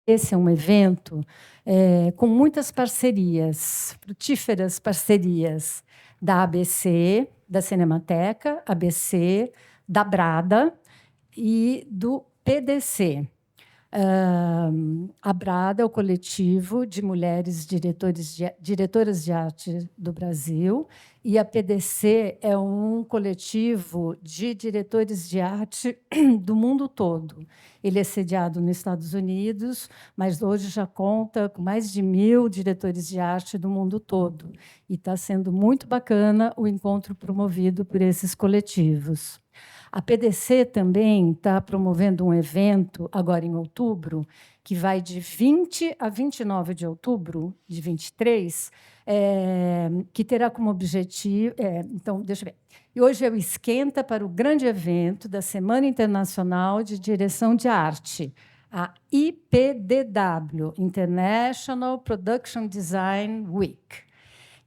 esse é um evento com muitas parcerias, frutíferas parcerias da ABC, da Cinemateca, ABC, da Brada e do PDC. A Brada é o coletivo de mulheres diretoras de arte do Brasil, e a PDC é um coletivo de diretores de arte do mundo todo. Ele é sediado nos Estados Unidos, mas hoje já conta com mais de 1.000 diretores de arte do mundo todo. E está sendo muito bacana o encontro promovido por esses coletivos. A PDC também está promovendo um evento, agora em outubro, que vai de 20 a 29 de outubro de 23, que terá como objetivo... então, deixa eu ver. E hoje é o esquenta para o grande evento da Semana Internacional de Direção de Arte, a IPDW, International Production Design Week,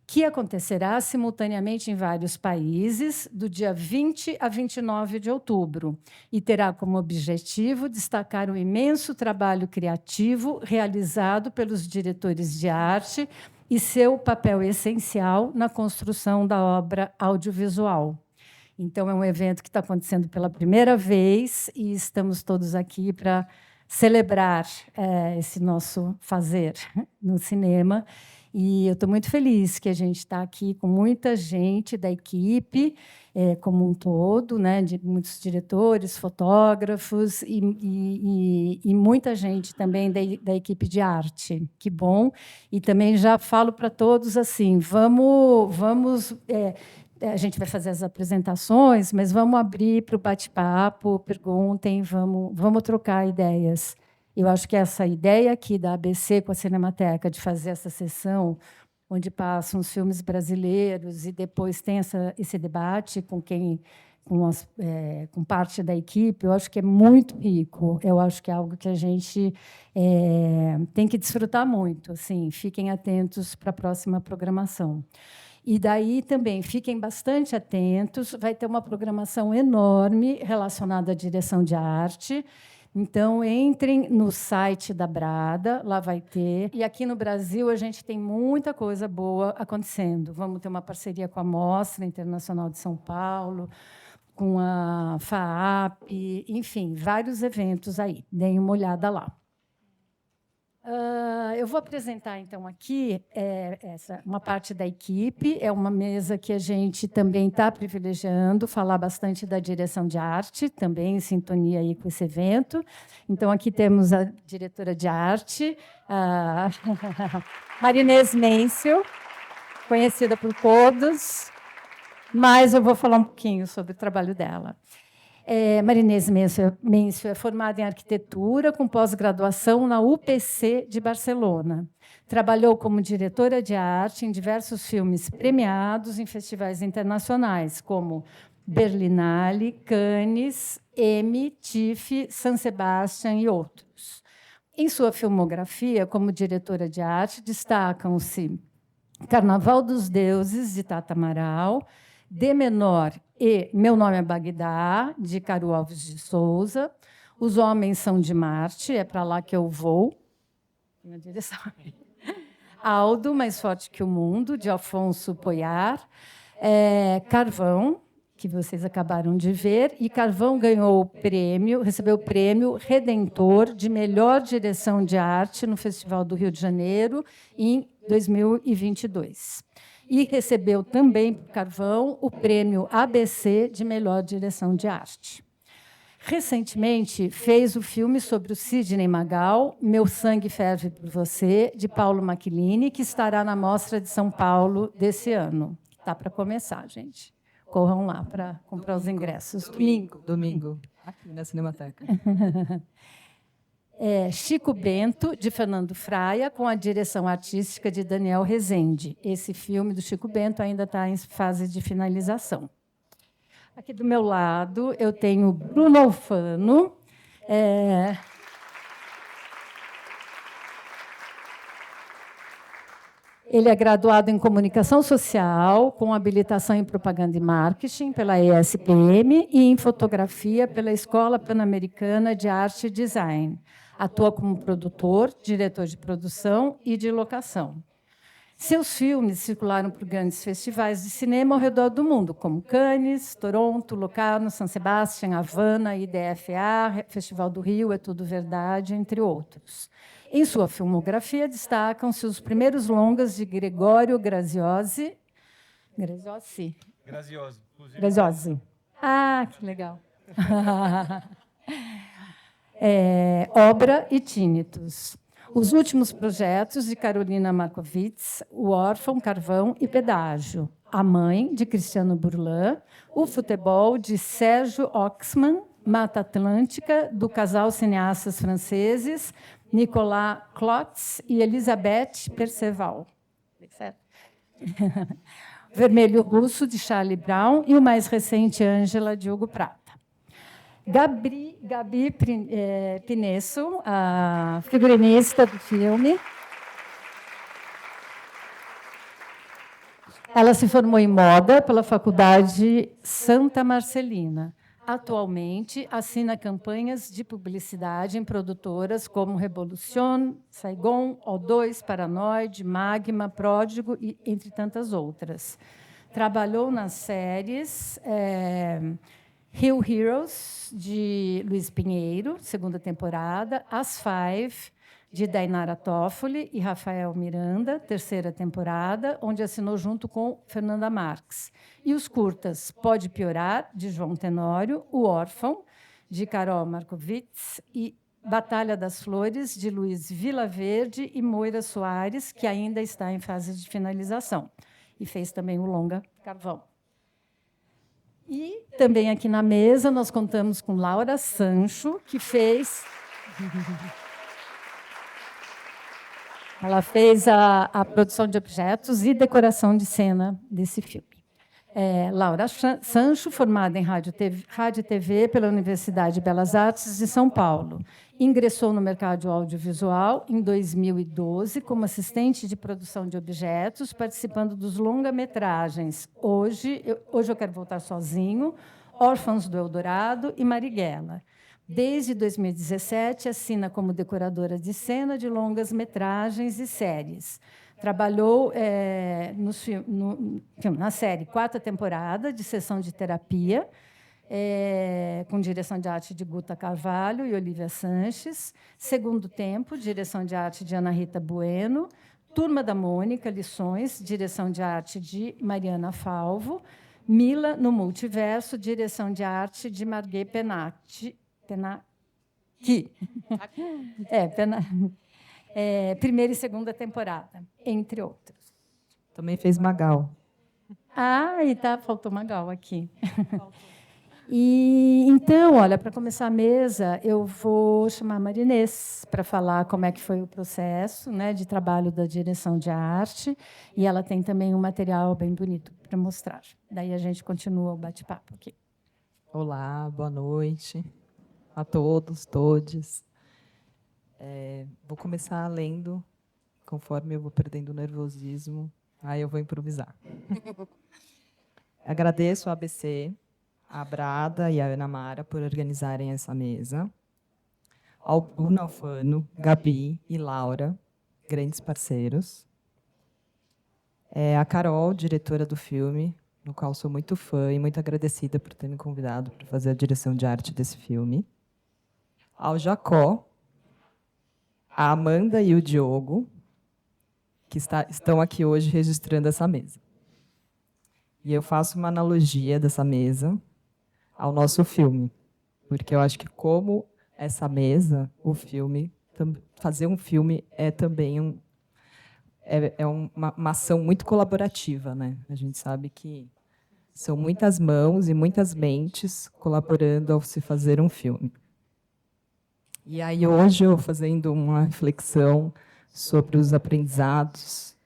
que acontecerá simultaneamente em vários países, do dia 20 a 29 de outubro, e terá como objetivo destacar o imenso trabalho criativo realizado pelos diretores de arte e seu papel essencial na construção da obra audiovisual. Então, é um evento que está acontecendo pela primeira vez e estamos todos aqui para celebrar esse nosso fazer no cinema. E eu estou muito feliz que a gente está aqui com muita gente da equipe, como um todo, né, de muitos diretores, fotógrafos e muita gente também da equipe de arte. Que bom! E também já falo para todos assim, vamos a gente vai fazer as apresentações, mas vamos abrir para o bate-papo, perguntem, vamos trocar ideias. Eu acho que essa ideia aqui da ABC com a Cinemateca, de fazer essa sessão, onde passam os filmes brasileiros e depois tem esse debate com parte da equipe, eu acho que é muito rico. Eu acho que é algo que a gente tem que desfrutar muito. Assim, fiquem atentos para a próxima programação. E daí também fiquem bastante atentos, vai ter uma programação enorme relacionada à direção de arte. Então, entrem no site da Brada, lá vai ter. E aqui no Brasil, a gente tem muita coisa boa acontecendo. Vamos ter uma parceria com a Mostra Internacional de São Paulo, com a FAAP, enfim, vários eventos aí. Deem uma olhada lá. Eu vou apresentar, então, aqui uma parte da equipe. É uma mesa que a gente também está privilegiando, falar bastante da direção de arte, também em sintonia aí com esse evento. Então, aqui temos a diretora de arte, a Marinês Mêncio, conhecida por todos, mas eu vou falar um pouquinho sobre o trabalho dela. Marinês Mêncio é formada em arquitetura, com pós-graduação na UPC de Barcelona. Trabalhou como diretora de arte em diversos filmes premiados em festivais internacionais, como Berlinale, Cannes, Emmy, TIFF, San Sebastián e outros. Em sua filmografia, como diretora de arte, destacam-se Carnaval dos Deuses, de Tata Amaral, D menor e Meu Nome é Bagdá, de Caro Alves de Souza. Os Homens São de Marte, é para lá que eu vou. Na direção. Aldo, Mais Forte que o Mundo, de Alfonso Poyar. Carvão, que vocês acabaram de ver. E Carvão recebeu o prêmio Redentor de melhor direção de arte no Festival do Rio de Janeiro em 2022. E recebeu também, por Carvão, o prêmio ABC de melhor direção de arte. Recentemente, fez o filme sobre o Sidney Magal, Meu Sangue Ferve por Você, de Paulo Macchilini, que estará na Mostra de São Paulo desse ano. Está para começar, gente. Corram lá para comprar os ingressos. Domingo, aqui na Cinemateca. Chico Bento, de Fernando Fraia, com a direção artística de Daniel Rezende. Esse filme do Chico Bento ainda está em fase de finalização. Aqui do meu lado, eu tenho Bruno Alfano. Ele é graduado em Comunicação Social, com habilitação em Propaganda e Marketing pela ESPM e em Fotografia pela Escola Pan-Americana de Arte e Design. Atua como produtor, diretor de produção e de locação. Seus filmes circularam por grandes festivais de cinema ao redor do mundo, como Cannes, Toronto, Locarno, San Sebastián, Havana, IDFA, Festival do Rio, É Tudo Verdade, entre outros. Em sua filmografia destacam-se os primeiros longas de Gregório Graziosi. Graziosi. Ah, que legal. Obra e Tínitos. Os últimos projetos de Carolina Markovits, O Órfão, Carvão e Pedágio. A Mãe, de Cristiano Burlan. O Futebol, de Sérgio Oxman. Mata Atlântica, do casal cineastas franceses Nicolas Clotz e Elisabeth Perceval. Vermelho Russo, de Charlie Brown. E o mais recente, Ângela, de Hugo Prata. Gabi Pinesso, a figurinista do filme. Ela se formou em moda pela Faculdade Santa Marcelina. Atualmente, assina campanhas de publicidade em produtoras como Revolution, Saigon, O2, Paranoide, Magma, Pródigo, e entre tantas outras. Trabalhou nas séries Hill Heroes, de Luiz Pinheiro, segunda temporada, As Five, de Dainara Toffoli e Rafael Miranda, terceira temporada, onde assinou junto com Fernanda Marques. E os curtas Pode Piorar, de João Tenório, O Órfão, de Carol Markovits, e Batalha das Flores, de Luiz Vilaverde e Moira Soares, que ainda está em fase de finalização. E fez também o longa Carvão. E também aqui na mesa nós contamos com Laura Sancho, que fez... Ela fez a produção de objetos e decoração de cena desse filme. Laura Sancho, formada em rádio e TV pela Universidade de Belas Artes de São Paulo. Ingressou no mercado audiovisual em 2012 como assistente de produção de objetos, participando dos longa-metragens Hoje Eu Quero Voltar Sozinho, Órfãos do Eldorado e Marighella. Desde 2017, assina como decoradora de cena de longas-metragens e séries. Trabalhou na série Quarta Temporada, de Sessão de Terapia, com direção de arte de Guta Carvalho e Olivia Sanches. Segundo Tempo, direção de arte de Ana Rita Bueno. Turma da Mônica, Lições, direção de arte de Mariana Falvo. Mila no Multiverso, direção de arte de Marguerite Penati. Primeira e segunda temporada, entre outros. Também fez Magal. Faltou Magal aqui. E, então, olha, para começar a mesa, eu vou chamar a Marinês para falar como é que foi o processo, né, de trabalho da direção de arte, e ela tem também um material bem bonito para mostrar. Daí a gente continua o bate-papo aqui. Olá, boa noite a todos, todes. Vou começar lendo, conforme eu vou perdendo o nervosismo, aí eu vou improvisar. Agradeço a ABC, a Brada e a Ana Mara por organizarem essa mesa, ao Bruno Alfano, Gabi e Laura, grandes parceiros, a Carol, diretora do filme, no qual sou muito fã e muito agradecida por ter me convidado para fazer a direção de arte desse filme, ao Jacó, a Amanda e o Diogo, que estão aqui hoje registrando essa mesa. E eu faço uma analogia dessa mesa ao nosso filme, porque eu acho que, como essa mesa, o filme, fazer um filme é também uma ação muito colaborativa, né? A gente sabe que são muitas mãos e muitas mentes colaborando ao se fazer um filme. E aí, hoje, eu fazendo uma reflexão sobre os aprendizados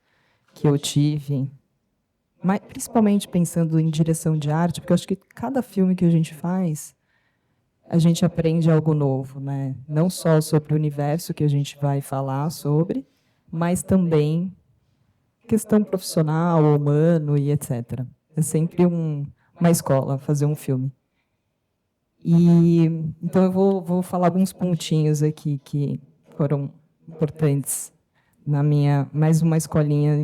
que eu tive, mas principalmente pensando em direção de arte, porque eu acho que cada filme que a gente faz, a gente aprende algo novo, né? Não só sobre o universo que a gente vai falar sobre, mas também questão profissional, humano e etc. É sempre uma escola fazer um filme. Então, eu vou falar alguns pontinhos aqui que foram importantes na minha, mais uma escolinha,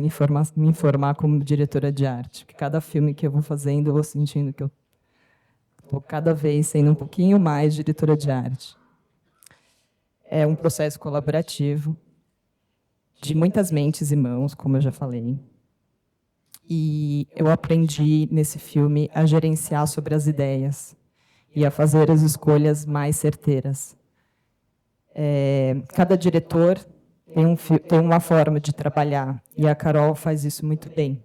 me informar como diretora de arte. Porque cada filme que eu vou fazendo, eu vou sentindo que eu estou cada vez sendo um pouquinho mais diretora de arte. É um processo colaborativo, de muitas mentes e mãos, como eu já falei. E eu aprendi, nesse filme, a gerenciar sobre as ideias e a fazer as escolhas mais certeiras. Cada diretor tem uma forma de trabalhar, e a Carol faz isso muito bem.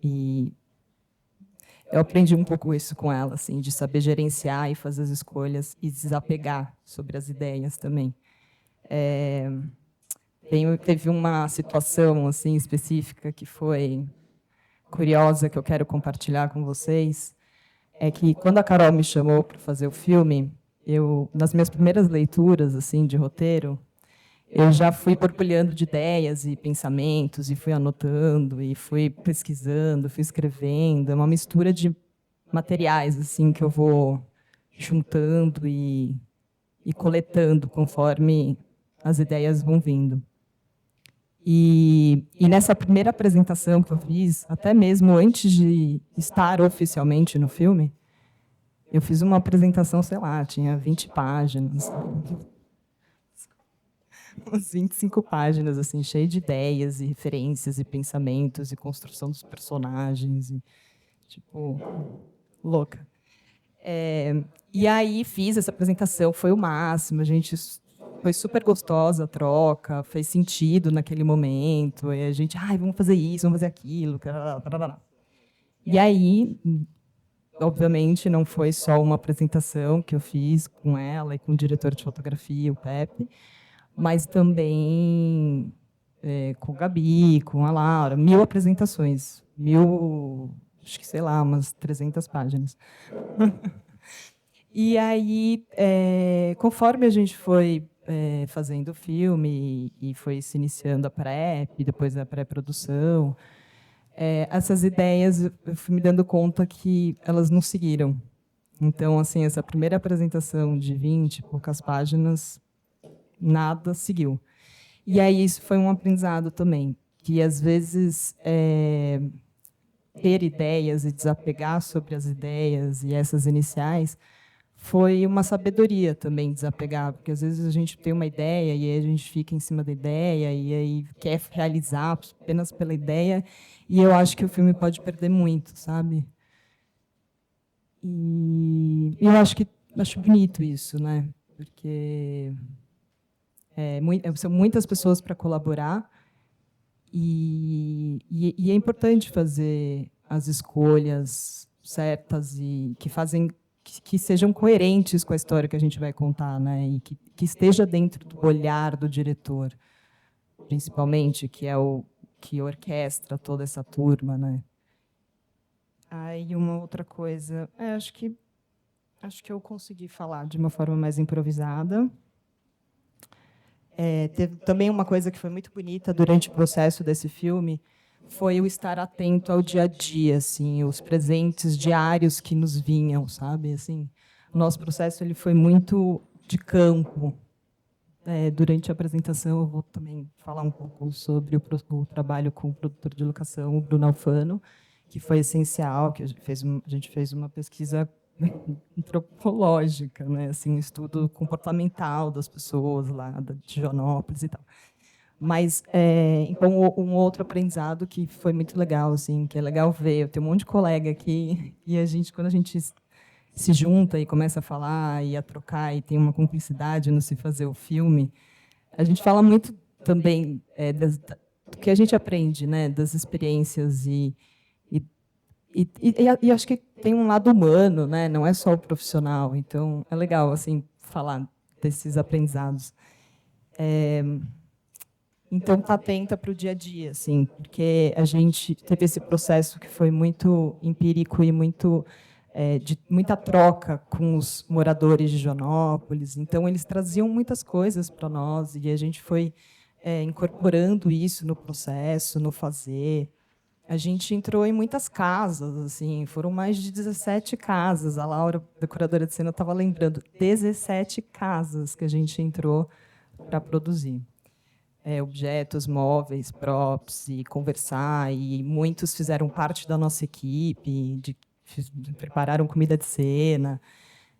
E eu aprendi um pouco isso com ela, assim, de saber gerenciar e fazer as escolhas e desapegar sobre as ideias também. Teve uma situação assim específica que foi curiosa, que eu quero compartilhar com vocês, é que quando a Carol me chamou para fazer o filme, nas minhas primeiras leituras assim de roteiro, eu já fui borbulhando de ideias e pensamentos, e fui anotando, e fui pesquisando, fui escrevendo. É uma mistura de materiais assim que eu vou juntando e coletando conforme as ideias vão vindo. E nessa primeira apresentação que eu fiz, até mesmo antes de estar oficialmente no filme, eu fiz uma apresentação, sei lá, tinha 20 páginas, umas 25 páginas, assim, cheia de ideias e referências e pensamentos e construção dos personagens, e, tipo, louca. E aí fiz essa apresentação, foi o máximo, a gente foi super gostosa a troca, fez sentido naquele momento, e a gente, vamos fazer isso, vamos fazer aquilo. E aí, obviamente, não foi só uma apresentação que eu fiz com ela e com o diretor de fotografia, o Pepe, mas também com o Gabi, com a Laura, 1000 apresentações, acho que, sei lá, umas 300 páginas. E aí, conforme a gente foi fazendo o filme e foi se iniciando a prep, depois a pré-produção, essas ideias eu fui me dando conta que elas não seguiram. Então, assim, essa primeira apresentação de 20 e poucas páginas, nada seguiu. E aí isso foi um aprendizado também, que às vezes ter ideias e desapegar sobre as ideias e essas iniciais foi uma sabedoria também desapegar, porque às vezes a gente tem uma ideia e aí a gente fica em cima da ideia e aí quer realizar apenas pela ideia, e eu acho que o filme pode perder muito, sabe? E eu acho bonito isso, né? Porque são muitas pessoas para colaborar e é importante fazer as escolhas certas e que sejam coerentes com a história que a gente vai contar, né? E que esteja dentro do olhar do diretor, principalmente, que é o que orquestra toda essa turma, né? Aí uma outra coisa, acho que eu consegui falar de uma forma mais improvisada. Teve também uma coisa que foi muito bonita durante o processo desse filme, foi o estar atento ao dia a dia, assim, os presentes diários que nos vinham, sabe? Assim, o nosso processo ele foi muito de campo. Durante a apresentação, eu vou também falar um pouco sobre o trabalho com o produtor de locação, o Bruno Alfano, que foi essencial, que a gente fez uma pesquisa antropológica, né? Assim, um estudo comportamental das pessoas lá de Joanópolis e tal. Mas então um outro aprendizado que foi muito legal, assim, que é legal ver. Eu tenho um monte de colega aqui e quando a gente se junta e começa a falar e a trocar e tem uma cumplicidade no se fazer o filme, a gente fala muito também do que a gente aprende, né, das experiências e acho que tem um lado humano, né, não é só o profissional. Então é legal assim falar desses aprendizados. Então, está atenta para o dia a dia, assim, porque a gente teve esse processo que foi muito empírico e de muita troca com os moradores de Joanópolis. Então, eles traziam muitas coisas para nós e a gente foi incorporando isso no processo, no fazer. a gente entrou em muitas casas, assim, foram mais de 17 casas. A Laura, decoradora de cena, estava lembrando, 17 casas que a gente entrou para produzir. Objetos, móveis, props, e conversar, e muitos fizeram parte da nossa equipe, prepararam comida de cena.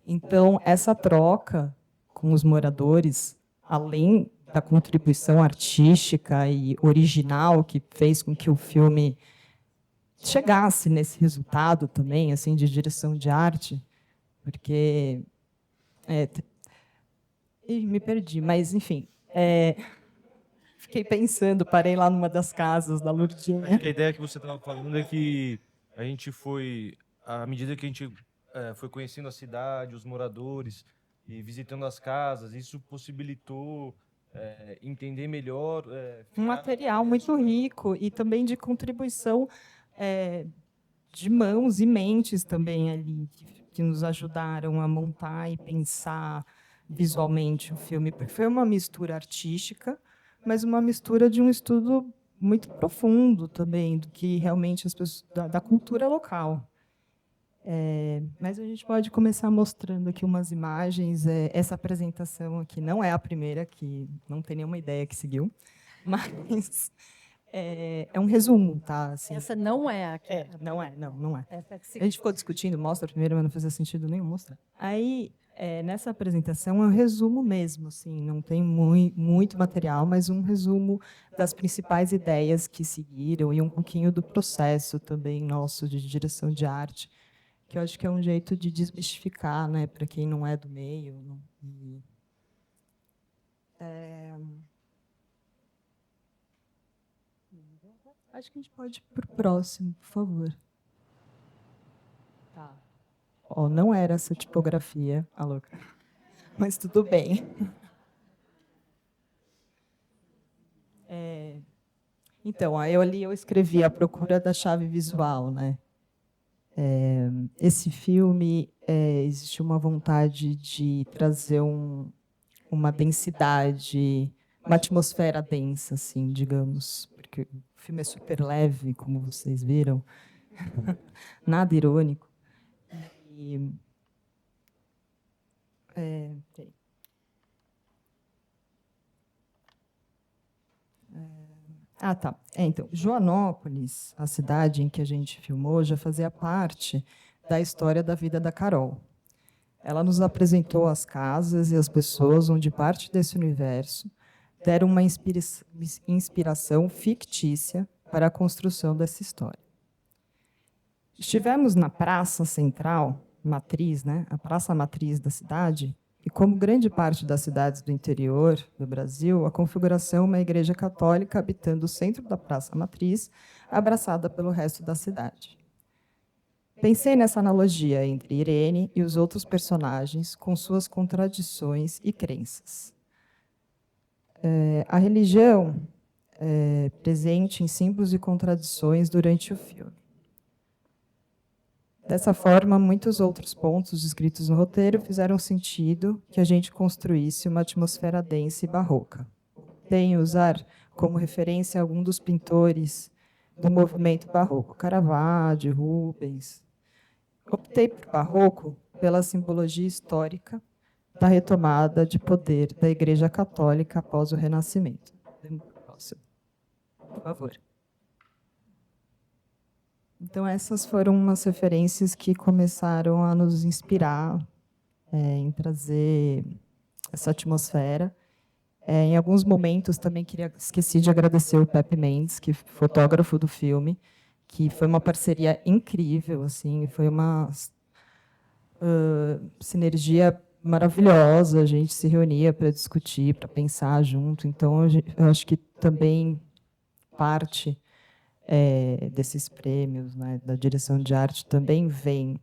Então, essa troca com os moradores, além da contribuição artística e original que fez com que o filme chegasse nesse resultado também, assim, de direção de arte, porque me perdi, mas enfim, fiquei pensando, parei lá numa das casas da Lourdinha. Acho que a ideia que você estava falando é que a gente foi, à medida que a gente foi conhecendo a cidade, os moradores e visitando as casas, isso possibilitou entender melhor. Um material muito rico e também de contribuição de mãos e mentes também ali, que nos ajudaram a montar e pensar visualmente o filme, porque foi uma mistura artística, mas uma mistura de um estudo muito profundo também, do que realmente as pessoas, da cultura local. Mas a gente pode começar mostrando aqui umas imagens. Essa apresentação aqui não é a primeira, que não tem nenhuma ideia que seguiu, mas é um resumo, tá? Assim, Essa não é a que... não é. Essa é que A gente ficou discutindo, mostra primeiro, mas não fazia sentido nenhum mostrar. Aí, nessa apresentação, é um resumo mesmo, assim, não tem muito material, mas um resumo das principais ideias que seguiram e um pouquinho do processo também nosso de direção de arte, que eu acho que é um jeito de desmistificar, né, para quem não é do meio. Acho que a gente pode ir para o próximo, por favor. Tá. Não era essa tipografia, a louca. Mas tudo bem. Então, aí eu escrevi A Procura da Chave Visual, né? Esse filme, existe uma vontade de trazer uma densidade, uma atmosfera densa, assim, digamos, porque o filme é super leve, como vocês viram, nada irônico. Tá. Então, Joanópolis, a cidade em que a gente filmou, já fazia parte da história da vida da Carol. Ela nos apresentou as casas e as pessoas onde parte desse universo deram uma inspiração fictícia para a construção dessa história. Estivemos na Praça Central, matriz, né, a praça matriz da cidade, e como grande parte das cidades do interior do Brasil, a configuração é uma igreja católica habitando o centro da praça matriz, abraçada pelo resto da cidade. Pensei nessa analogia entre Irene e os outros personagens, com suas contradições e crenças. A religião é presente em símbolos e contradições durante o filme. Dessa forma, muitos outros pontos descritos no roteiro fizeram sentido que a gente construísse uma atmosfera densa e barroca. Tenho usar como referência algum dos pintores do movimento barroco, Caravaggio, Rubens. Optei por barroco pela simbologia histórica da retomada de poder da Igreja Católica após o Renascimento. Por favor. Então, essas foram umas referências que começaram a nos inspirar em trazer essa atmosfera. Em alguns momentos, também esqueci de agradecer o Pepe Mendes, que é fotógrafo do filme, que foi uma parceria incrível, assim, foi uma sinergia maravilhosa, a gente se reunia para discutir, para pensar junto. Então, eu acho que também parte desses prêmios, né, da direção de arte, também vem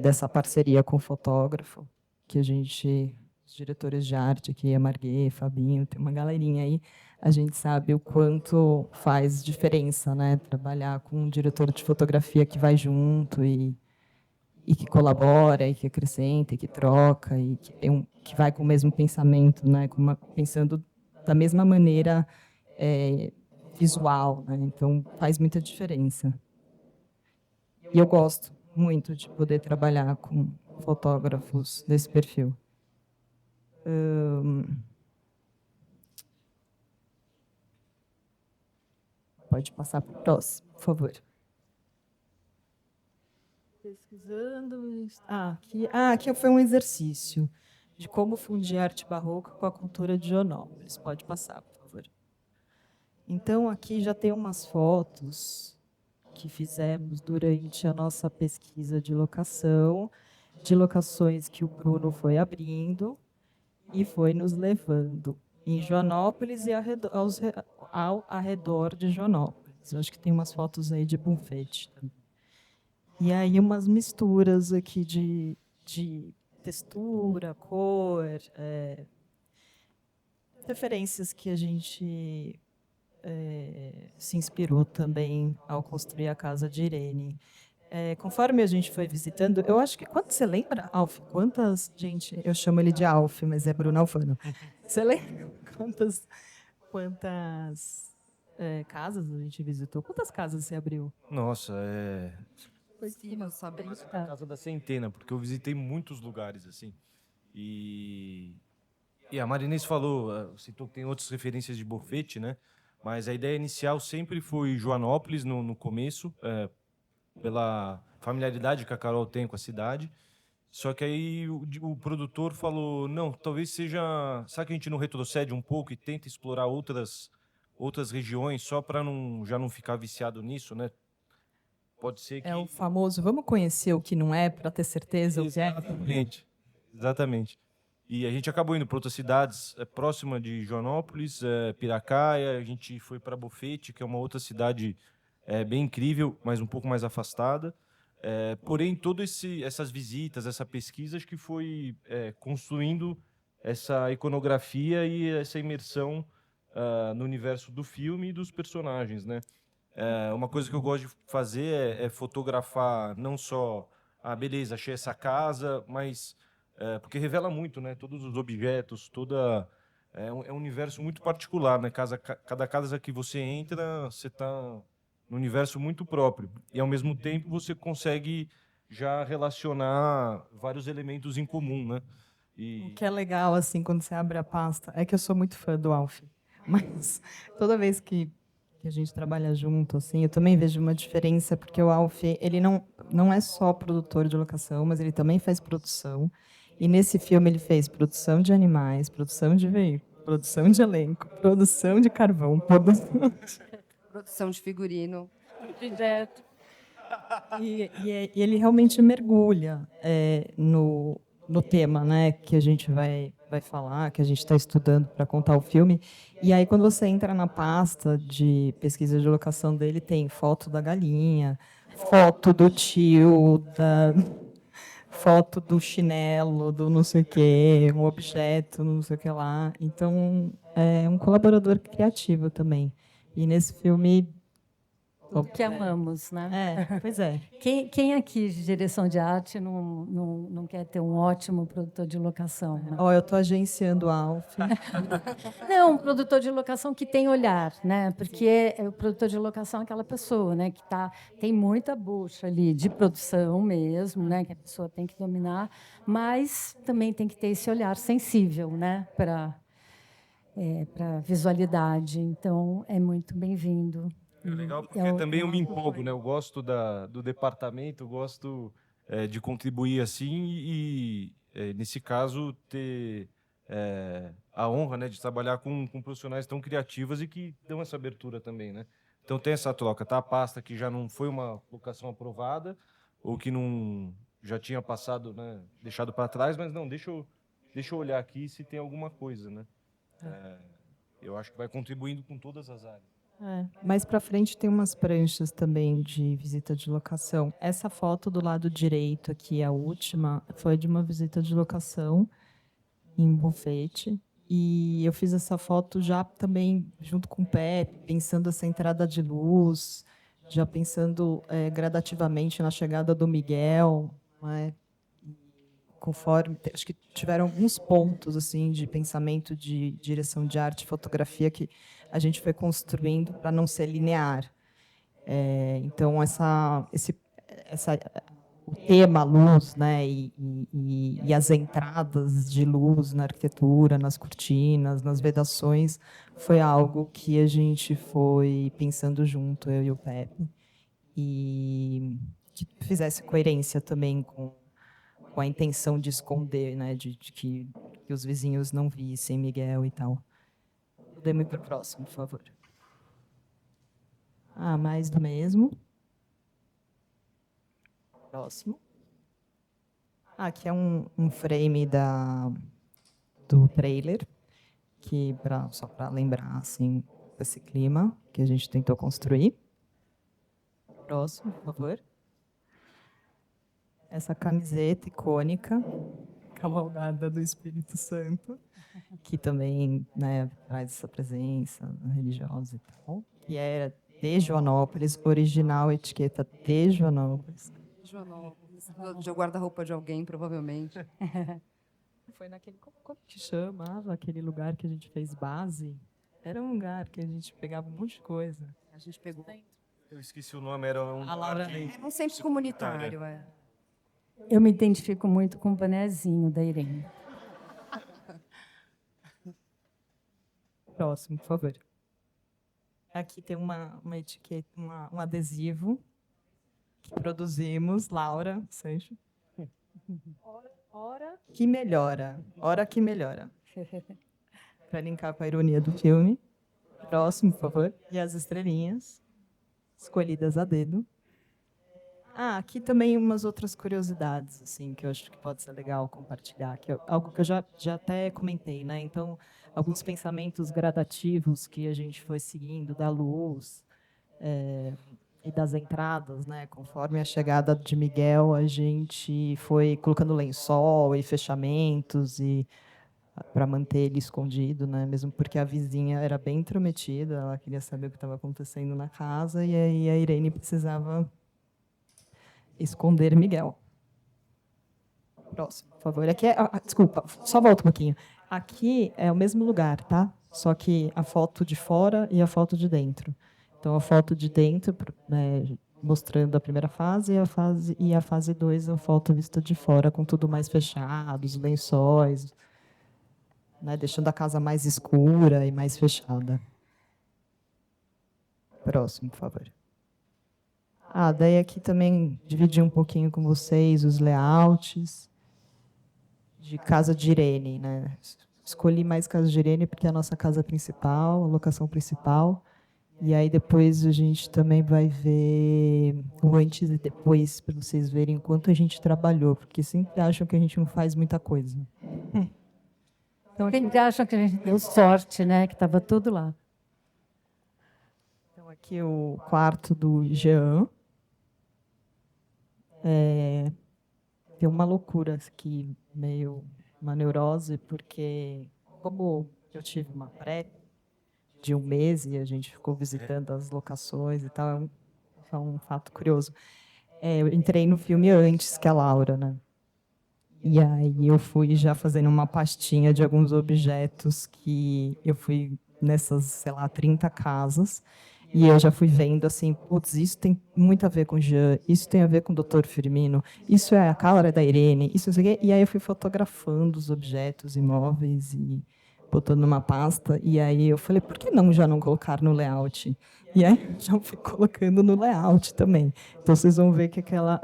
dessa parceria com o fotógrafo, que a gente, os diretores de arte aqui, a Marguê, Fabinho, tem uma galerinha aí, a gente sabe o quanto faz diferença, né, trabalhar com um diretor de fotografia que vai junto e que colabora, e que acrescenta, e que troca, e que vai com o mesmo pensamento, né, pensando da mesma maneira visual, né? Então faz muita diferença. E eu gosto muito de poder trabalhar com fotógrafos desse perfil. Pode passar para o próximo, por favor. Pesquisando. Aqui foi um exercício de como fundir a arte barroca com a cultura de Joanópolis. Pode passar, por favor. Então, aqui já tem umas fotos que fizemos durante a nossa pesquisa de locação, de locações que o Bruno foi abrindo e foi nos levando em Joanópolis e ao arredor de Joanópolis. Eu acho que tem umas fotos aí de Bufete também. E aí umas misturas aqui de textura, cor, referências que a gente se inspirou também ao construir a casa de Irene. Conforme a gente foi visitando, eu acho que... Você lembra, Alf? Quantas... Gente, eu chamo ele de Alf, mas é Bruno Alfano. Você lembra quantas casas a gente visitou? Quantas casas você abriu? Nossa, Possível, só abrir. a casa da centena, porque eu visitei muitos lugares, assim. E a Marinês falou, citou que tem outras referências de Bofete, né? Mas a ideia inicial sempre foi Joanópolis, no começo, pela familiaridade que a Carol tem com a cidade. Só que aí o produtor falou, não, talvez seja... Sabe que a gente não retrocede um pouco e tenta explorar outras regiões só para já não ficar viciado nisso, né? Pode ser que... É o famoso, vamos conhecer o que não é para ter certeza o que é? Exatamente. E a gente acabou indo para outras cidades próximas de Joanópolis, Piracaia, a gente foi para Bofete, que é uma outra cidade bem incrível, mas um pouco mais afastada. Porém, todas essas visitas, essa pesquisa, acho que foi construindo essa iconografia e essa imersão no universo do filme e dos personagens, né? Uma coisa que eu gosto de fazer é fotografar não só, beleza, achei essa casa, mas porque revela muito, né? Todos os objetos, é um universo muito particular, né? Cada casa que você entra, você está num universo muito próprio e ao mesmo tempo você consegue já relacionar vários elementos em comum, né? O que é legal, assim, quando você abre a pasta, é que eu sou muito fã do Alf, mas toda vez que a gente trabalha junto, assim, eu também vejo uma diferença, porque o Alf, ele não é só produtor de locação, mas ele também faz produção. E nesse filme ele fez produção de animais, produção de veículo, produção de elenco, produção de carvão, Produção de figurino. E ele realmente mergulha no tema, né, que a gente vai falar, que a gente está estudando para contar o filme. E aí, quando você entra na pasta de pesquisa de locação dele, tem foto da galinha, foto do tio, foto do chinelo, do não sei o quê, um objeto, não sei o que lá. Então, é um colaborador criativo também. E nesse filme... Que amamos, né? Pois é. Quem aqui de direção de arte não quer ter um ótimo produtor de locação? Né? Eu estou agenciando o Alf. Não, um produtor de locação que tem olhar, né? Porque o produtor de locação é aquela pessoa, né, que tem muita bucha ali de produção mesmo, né, que a pessoa tem que dominar, mas também tem que ter esse olhar sensível, né, para visualidade. Então, é muito bem-vindo. É legal porque também eu me empolgo, né? Eu gosto do departamento, eu gosto de contribuir assim e nesse caso, ter a honra, né, de trabalhar com profissionais tão criativas e que dão essa abertura também, né? Então tem essa troca, tá? A pasta que já não foi uma locação aprovada ou que não já tinha passado, né, deixado para trás, mas não, deixa eu olhar aqui se tem alguma coisa, né? Eu acho que vai contribuindo com todas as áreas. Mais para frente tem umas pranchas também de visita de locação. Essa foto do lado direito aqui, a última, foi de uma visita de locação em Bufete. E eu fiz essa foto já também junto com o Pepe, pensando essa entrada de luz, já pensando gradativamente na chegada do Miguel, né? conforme, acho que tiveram alguns pontos assim de pensamento de direção de arte e fotografia que a gente foi construindo para não ser linear. Então o tema luz, né, e as entradas de luz na arquitetura, nas cortinas, nas vedações, foi algo que a gente foi pensando junto, eu e o Pepe, e que fizesse coerência também com a intenção de esconder, né, de que os vizinhos não vissem Miguel e tal. Podemos ir para o próximo, por favor. Mais do mesmo. Próximo. Aqui é um frame do trailer, que só para lembrar assim, esse clima que a gente tentou construir. Próximo, por favor. Essa camiseta icônica, cavalgada do Espírito Santo, que também, né, traz essa presença religiosa e tal. Que era de Joanópolis, original etiqueta de Joanópolis. Joanópolis, de guarda-roupa de alguém, provavelmente. Foi naquele, como que chamava aquele lugar que a gente fez base? Era um lugar que a gente pegava um monte de coisa. A gente pegou. Eu esqueci o nome, era um... A Laura É um centro comunitário, é. Eu me identifico muito com o bonezinho da Irene. Próximo, por favor. Aqui tem uma etiqueta, um adesivo que produzimos, Laura Sancho. Hora que melhora. Hora que melhora. Para linkar com a ironia do filme. Próximo, por favor. E as estrelinhas, escolhidas a dedo. Aqui também umas outras curiosidades, assim, que eu acho que pode ser legal compartilhar, que é algo que eu já até comentei, né? Então, alguns pensamentos gradativos que a gente foi seguindo da luz e das entradas, né? Conforme a chegada de Miguel, a gente foi colocando lençol e fechamentos e para manter ele escondido, né? Mesmo porque a vizinha era bem intrometida, ela queria saber o que estava acontecendo na casa e aí a Irene precisava esconder Miguel. Próximo, por favor. Aqui desculpa, só volta um pouquinho. Aqui é o mesmo lugar, tá? Só que a foto de fora e a foto de dentro. Então, a foto de dentro, né, mostrando a primeira fase, e a fase 2, a foto vista de fora, com tudo mais fechado, os lençóis, né, deixando a casa mais escura e mais fechada. Próximo, por favor. Daí aqui também dividi um pouquinho com vocês os layouts de casa de Irene, né? Escolhi mais casa de Irene porque é a nossa casa principal, a locação principal. E aí depois a gente também vai ver o antes e depois, para vocês verem quanto a gente trabalhou, porque sempre acham que a gente não faz muita coisa. Então, sempre acham que a gente deu sorte, né? Que estava tudo lá. Então, aqui o quarto do Jean. Tem uma loucura aqui, meio uma neurose, porque como eu tive uma pré de 1 mês e a gente ficou visitando as locações e tal, é um fato curioso. Eu entrei no filme antes que a Laura, né? E aí eu fui já fazendo uma pastinha de alguns objetos que eu fui nessas, sei lá, 30 casas. E eu já fui vendo assim, putz, isso tem muito a ver com o Jean, isso tem a ver com o Dr. Firmino, isso é a cara da Irene, isso não sei o quê. E aí eu fui fotografando os objetos imóveis e botando numa pasta. E aí eu falei, por que não já não colocar no layout? E aí já fui colocando no layout também. Então vocês vão ver que aquela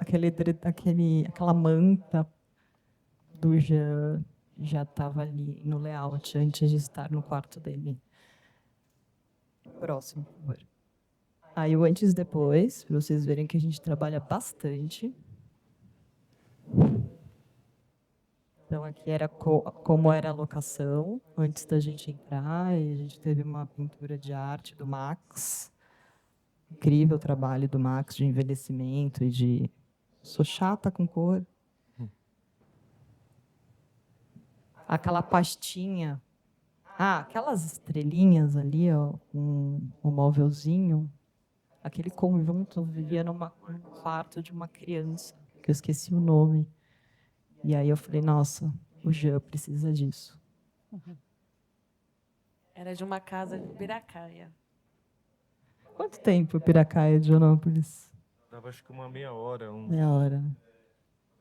manta do Jean já estava ali no layout antes de estar no quarto dele. Próximo, por favor. Aí o antes e depois, para vocês verem que a gente trabalha bastante. Então, aqui era como era a locação, antes da gente entrar, e a gente teve uma pintura de arte do Max. Incrível trabalho do Max de envelhecimento e de... Sou chata com cor. Aquela pastinha. Aquelas estrelinhas ali, ó, um móvelzinho. Aquele conjunto vivia num quarto de uma criança, que eu esqueci o nome. E aí eu falei, nossa, o Jean precisa disso. Era de uma casa de Piracaia. Quanto tempo Piracaia de Joanópolis? Dava acho que uma meia hora, Meia hora.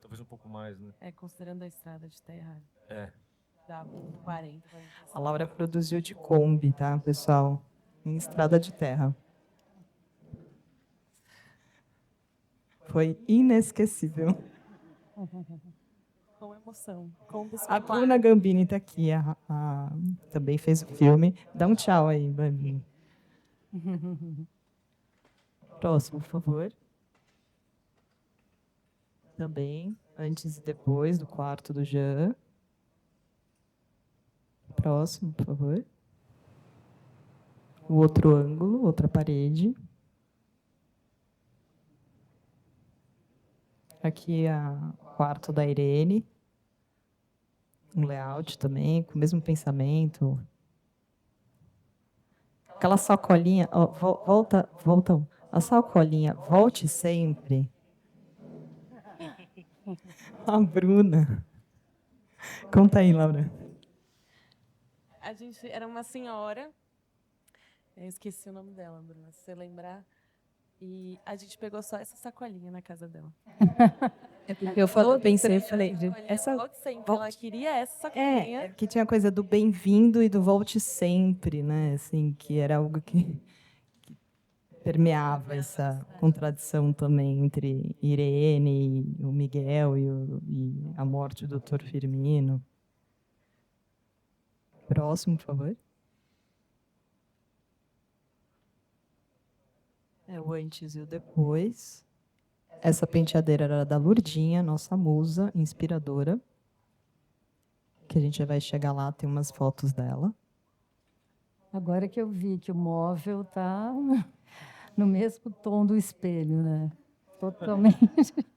talvez um pouco mais, né? Considerando a estrada de terra, É. dá 40. A Laura produziu de Kombi, tá, pessoal? Em estrada de terra. Foi inesquecível. Com emoção. Com A Bruna Gambini está aqui, também fez o filme. Dá um tchau aí, Bambini. Próximo, por favor. Também, antes e depois do quarto do Jean. Próximo, por favor. O outro ângulo, outra parede. Aqui o quarto da Irene. Um layout também, com o mesmo pensamento. Aquela sacolinha, ó, volta. A sacolinha, volte sempre. A Bruna. Conta aí, Laura. A gente era uma senhora, eu esqueci o nome dela, Bruna, se você lembrar. E a gente pegou só essa sacolinha na casa dela. Eu pensei, Essa volte sempre. Ela queria essa sacolinha. que tinha a coisa do bem-vindo e do volte sempre, né? Assim, que era algo que permeava essa contradição também entre Irene, e o Miguel e a morte do Dr. Firmino. Próximo, por favor. O antes e o depois. Essa penteadeira era da Lurdinha, nossa musa inspiradora. Que a gente já vai chegar lá, tem umas fotos dela. Agora que eu vi que o móvel está no mesmo tom do espelho, né? Totalmente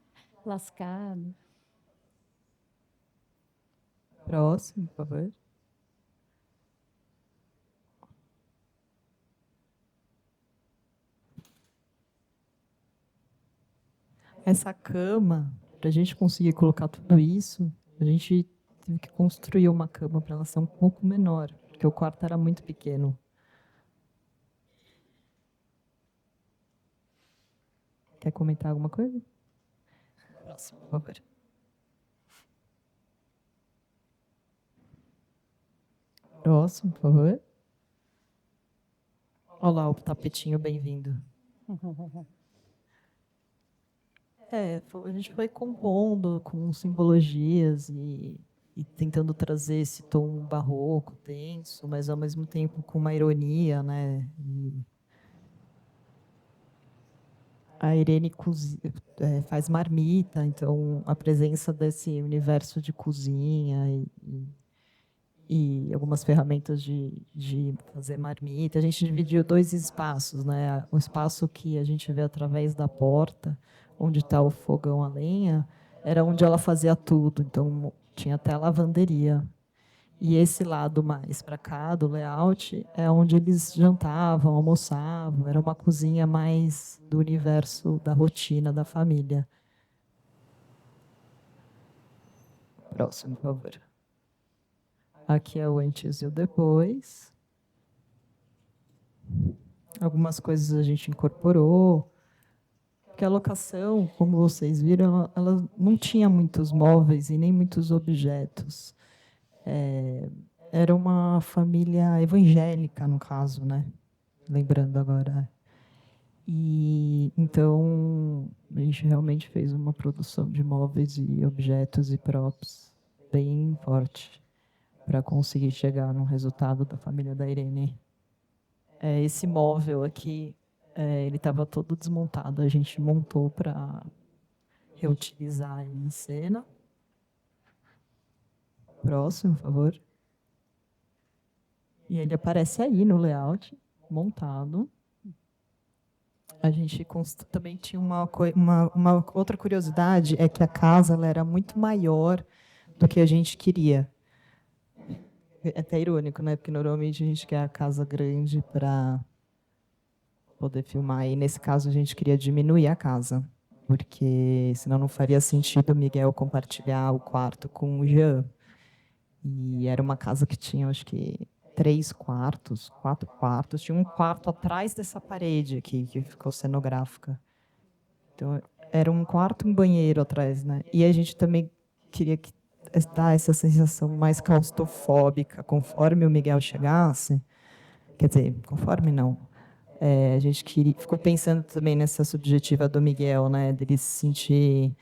lascado. Próximo, por favor. Essa cama, para a gente conseguir colocar tudo isso, a gente teve que construir uma cama para ela ser um pouco menor, porque o quarto era muito pequeno. Quer comentar alguma coisa? Próximo, por favor. Próximo, por favor. Olha lá o tapetinho bem-vindo. A gente foi compondo com simbologias e tentando trazer esse tom barroco, tenso, mas ao mesmo tempo com uma ironia, né? A Irene faz marmita, então a presença desse universo de cozinha e algumas ferramentas de fazer marmita. A gente dividiu 2 espaços, né? O espaço que a gente vê através da porta, onde está o fogão a lenha, era onde ela fazia tudo. Então, tinha até a lavanderia. E esse lado mais para cá, do layout, é onde eles jantavam, almoçavam. Era uma cozinha mais do universo da rotina da família. Próximo, por favor. Aqui é o antes e o depois. Algumas coisas a gente incorporou. Porque a locação, como vocês viram, ela não tinha muitos móveis e nem muitos objetos. Era uma família evangélica, no caso, né? Lembrando agora. E então a gente realmente fez uma produção de móveis e objetos e props bem forte para conseguir chegar no resultado da família da Irene. Esse móvel aqui, ele estava todo desmontado. A gente montou para reutilizar ele em cena. Próximo, por favor. E ele aparece aí no layout, montado. A gente também tinha uma outra curiosidade, é que a casa ela era muito maior do que a gente queria. É até irônico, né? Porque normalmente a gente quer a casa grande para poder filmar. E nesse caso a gente queria diminuir a casa. porque senão não faria sentido o Miguel compartilhar o quarto com o Jean. E era uma casa que tinha, acho que, 3 quartos, 4 quartos. Tinha um quarto atrás dessa parede aqui, que ficou cenográfica. Então, era um quarto e um banheiro atrás, né? E a gente também queria dar essa sensação mais claustrofóbica conforme o Miguel chegasse. Quer dizer, conforme não. A gente ficou pensando também nessa subjetiva do Miguel, né? Dele se sentir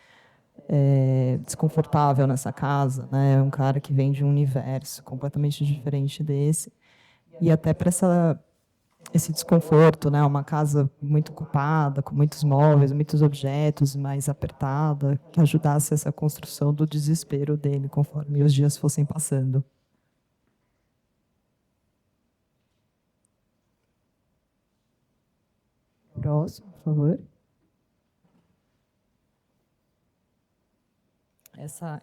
desconfortável nessa casa, né? Um cara que vem de um universo completamente diferente desse. E até para esse desconforto, né? Uma casa muito ocupada, com muitos móveis, muitos objetos, mais apertada, que ajudasse essa construção do desespero dele conforme os dias fossem passando. Próximo, por favor.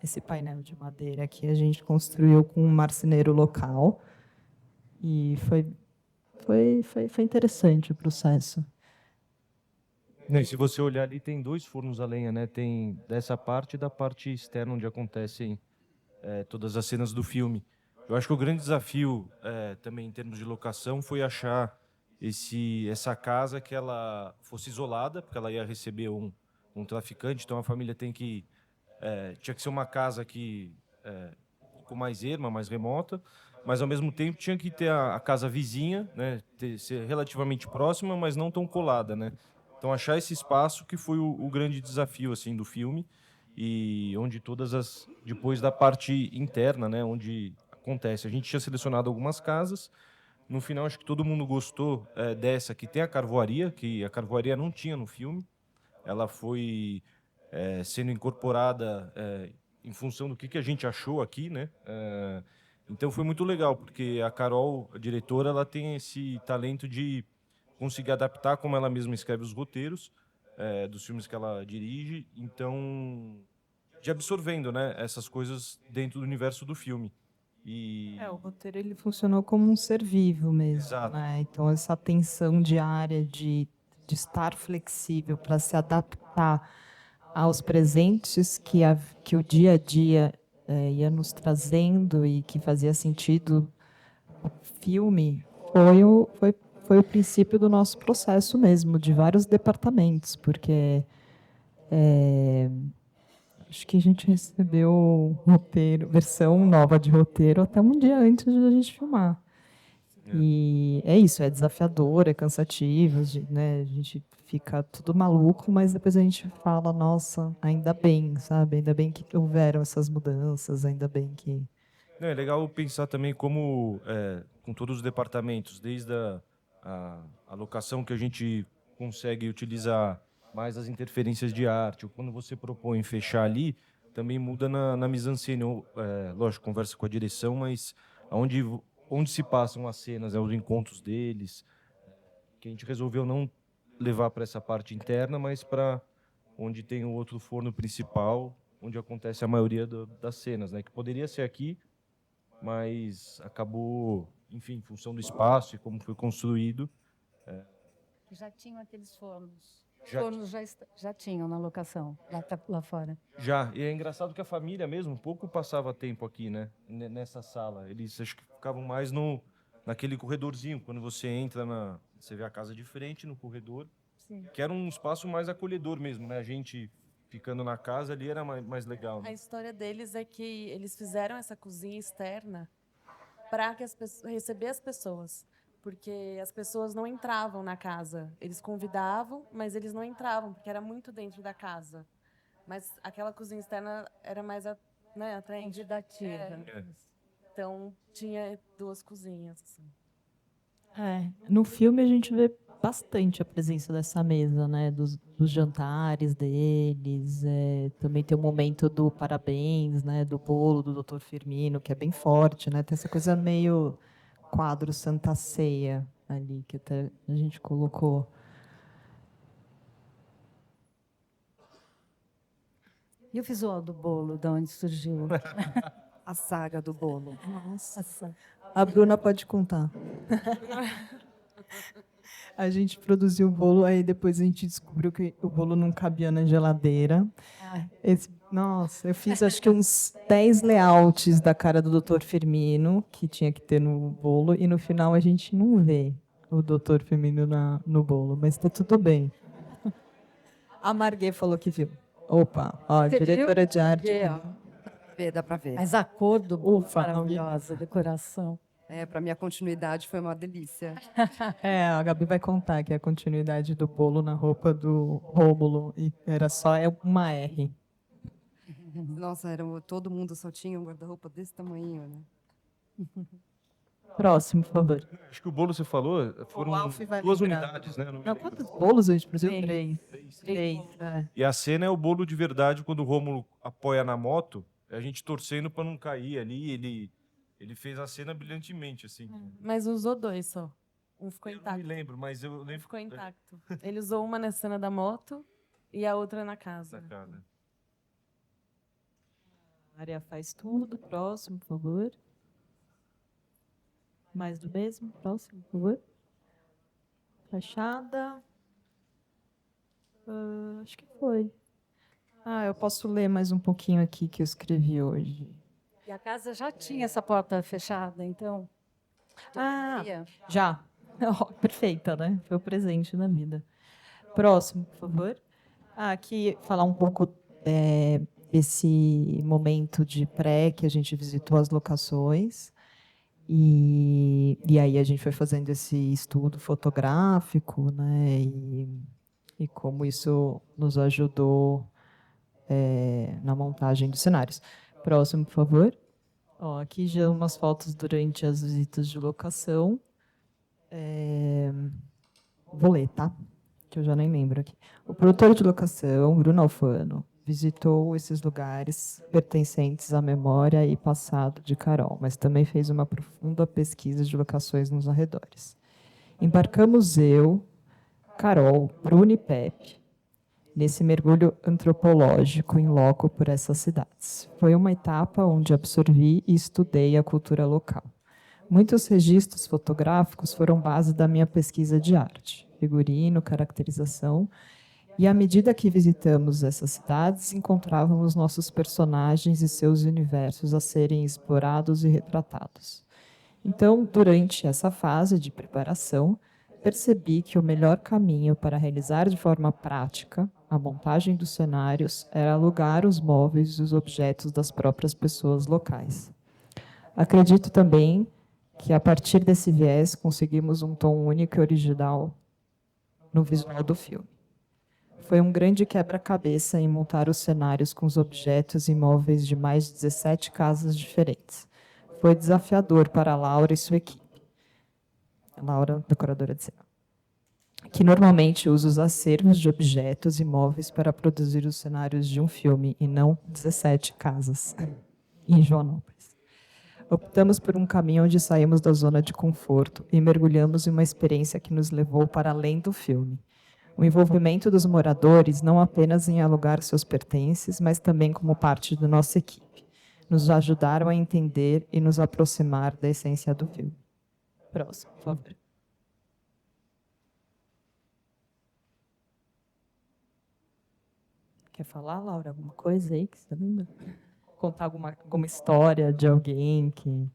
Esse painel de madeira aqui a gente construiu com um marceneiro local e foi interessante o processo. Não, e se você olhar ali, tem 2 fornos a lenha, né? Tem dessa parte e da parte externa, onde acontecem todas as cenas do filme. Eu acho que o grande desafio, também em termos de locação, foi achar essa casa que ela fosse isolada, porque ela ia receber um traficante, então a família tinha que ser uma casa com mais erma, mais remota, mas ao mesmo tempo tinha que ter a casa vizinha, né, ser relativamente próxima, mas não tão colada, né? Então achar esse espaço que foi o grande desafio assim do filme, e onde depois da parte interna, né, onde acontece. A gente tinha selecionado algumas casas. No final acho que todo mundo gostou dessa que tem a carvoaria, que a carvoaria não tinha no filme. Ela foi sendo incorporada em função do que a gente achou aqui, né? Então foi muito legal, porque a Carol, a diretora, ela tem esse talento de conseguir adaptar como ela mesma escreve os roteiros dos filmes que ela dirige, então de absorvendo, né, essas coisas dentro do universo do filme. O roteiro ele funcionou como um ser vivo mesmo, Exato. né? Então essa tensão diária de estar flexível para se adaptar aos presentes que o dia a dia ia nos trazendo e que fazia sentido o filme foi o princípio do nosso processo mesmo, de vários departamentos, porque acho que a gente recebeu roteiro, versão nova de roteiro até um dia antes de a gente filmar. E é isso, é desafiador, é cansativo, né? A gente fica tudo maluco, mas depois a gente fala, nossa, ainda bem, sabe? Ainda bem que houveram essas mudanças, ainda bem que... Não, é legal pensar também como, com todos os departamentos, desde a locação que a gente consegue utilizar, mais as interferências de arte, ou quando você propõe fechar ali, também muda na mise-en-scène. Lógico, conversa com a direção, mas onde se passam as cenas, os encontros deles, que a gente resolveu não levar para essa parte interna, mas para onde tem o outro forno principal, onde acontece a maioria das cenas, né? Que poderia ser aqui, mas acabou, enfim, em função do espaço e como foi construído. Já tinham aqueles fornos. Os Já fornos já tinham na locação, lá fora. Já, e é engraçado que a família mesmo pouco passava tempo aqui, né, nessa sala. Eles acho que ficavam mais naquele corredorzinho, quando você entra você vê a casa de frente no corredor, Sim. que era um espaço mais acolhedor mesmo, né? A gente ficando na casa ali era mais legal, A né? história deles é que eles fizeram essa cozinha externa para receber as pessoas, porque as pessoas não entravam na casa. Eles convidavam, mas eles não entravam porque era muito dentro da casa. Mas aquela cozinha externa era mais, né, atraente. Convidativa. Então tinha 2 cozinhas. Assim. No filme a gente vê bastante a presença dessa mesa, né? Dos jantares deles. Também tem o momento do parabéns, né? Do bolo do Dr. Firmino, que é bem forte, né? Tem essa coisa meio quadro Santa Ceia ali, que até a gente colocou. E o visual do bolo, de onde surgiu? A saga do bolo. Nossa. A Bruna pode contar. A gente produziu o bolo, aí depois a gente descobriu que o bolo não cabia na geladeira. Nossa, eu fiz acho que uns 10 layouts da cara do Dr. Firmino, que tinha que ter no bolo, e no final a gente não vê o Dr. Firmino no bolo, mas está tudo bem. A Marguê falou que viu. Opa, ó, Você diretora viu? de arte. Dá pra ver. Mas a cor do bolo Ufa, maravilhosa, a decoração. Para minha continuidade foi uma delícia. A Gabi vai contar que é a continuidade do bolo na roupa do Rômulo, e era só uma R. Nossa, todo mundo só tinha um guarda-roupa desse tamanho, né? Próximo, por favor. Acho que o bolo você falou foram Alf vai 2 lembrar. unidades, né? Não me Não, lembro. quantos bolos a gente produziu? Três. Três. E a cena é o bolo de verdade quando o Rômulo apoia na moto, a gente torcendo para não cair ali, ele fez a cena brilhantemente, assim. Mas usou 2 só. Um ficou Eu não me intacto. lembro, mas eu lembro. Ficou intacto. Ele usou uma na cena da moto e a outra na casa. Da cara. A área faz tudo. Próximo, por favor. Mais do mesmo. Próximo, por favor. Fachada. Acho que foi. Eu posso ler mais um pouquinho aqui que eu escrevi hoje. E a casa já tinha essa porta fechada, então. Já. Perfeita, né? Foi o presente na vida. Próximo, por favor. Aqui falar um pouco desse momento de pré que a gente visitou as locações. E aí a gente foi fazendo esse estudo fotográfico, né? E como isso nos ajudou na montagem dos cenários. Próximo, por favor. Aqui já umas fotos durante as visitas de locação. Vou ler, tá? Que eu já nem lembro aqui. O produtor de locação, Bruno Alfano, visitou esses lugares pertencentes à memória e passado de Carol, mas também fez uma profunda pesquisa de locações nos arredores. Embarcamos eu, Carol, Bruno e Pepe nesse mergulho antropológico em loco por essas cidades. Foi uma etapa onde absorvi e estudei a cultura local. Muitos registros fotográficos foram base da minha pesquisa de arte, figurino, caracterização, e à medida que visitamos essas cidades, encontrávamos nossos personagens e seus universos a serem explorados e retratados. Então, durante essa fase de preparação, percebi que o melhor caminho para realizar de forma prática a montagem dos cenários era alugar os móveis e os objetos das próprias pessoas locais. Acredito também que, a partir desse viés, conseguimos um tom único e original no visual do filme. Foi um grande quebra-cabeça em montar os cenários com os objetos e móveis de mais de 17 casas diferentes. Foi desafiador para a Laura e sua equipe. A Laura, decoradora de cena, que normalmente usa os acervos de objetos e móveis para produzir os cenários de um filme, e não 17 casas em Joanópolis. Optamos por um caminho onde saímos da zona de conforto e mergulhamos em uma experiência que nos levou para além do filme. O envolvimento dos moradores, não apenas em alugar seus pertences, mas também como parte da nossa equipe, nos ajudaram a entender e nos aproximar da essência do filme. Próximo, por favor. Quer falar, Laura, alguma coisa aí que você lembra? Contar alguma história de alguém que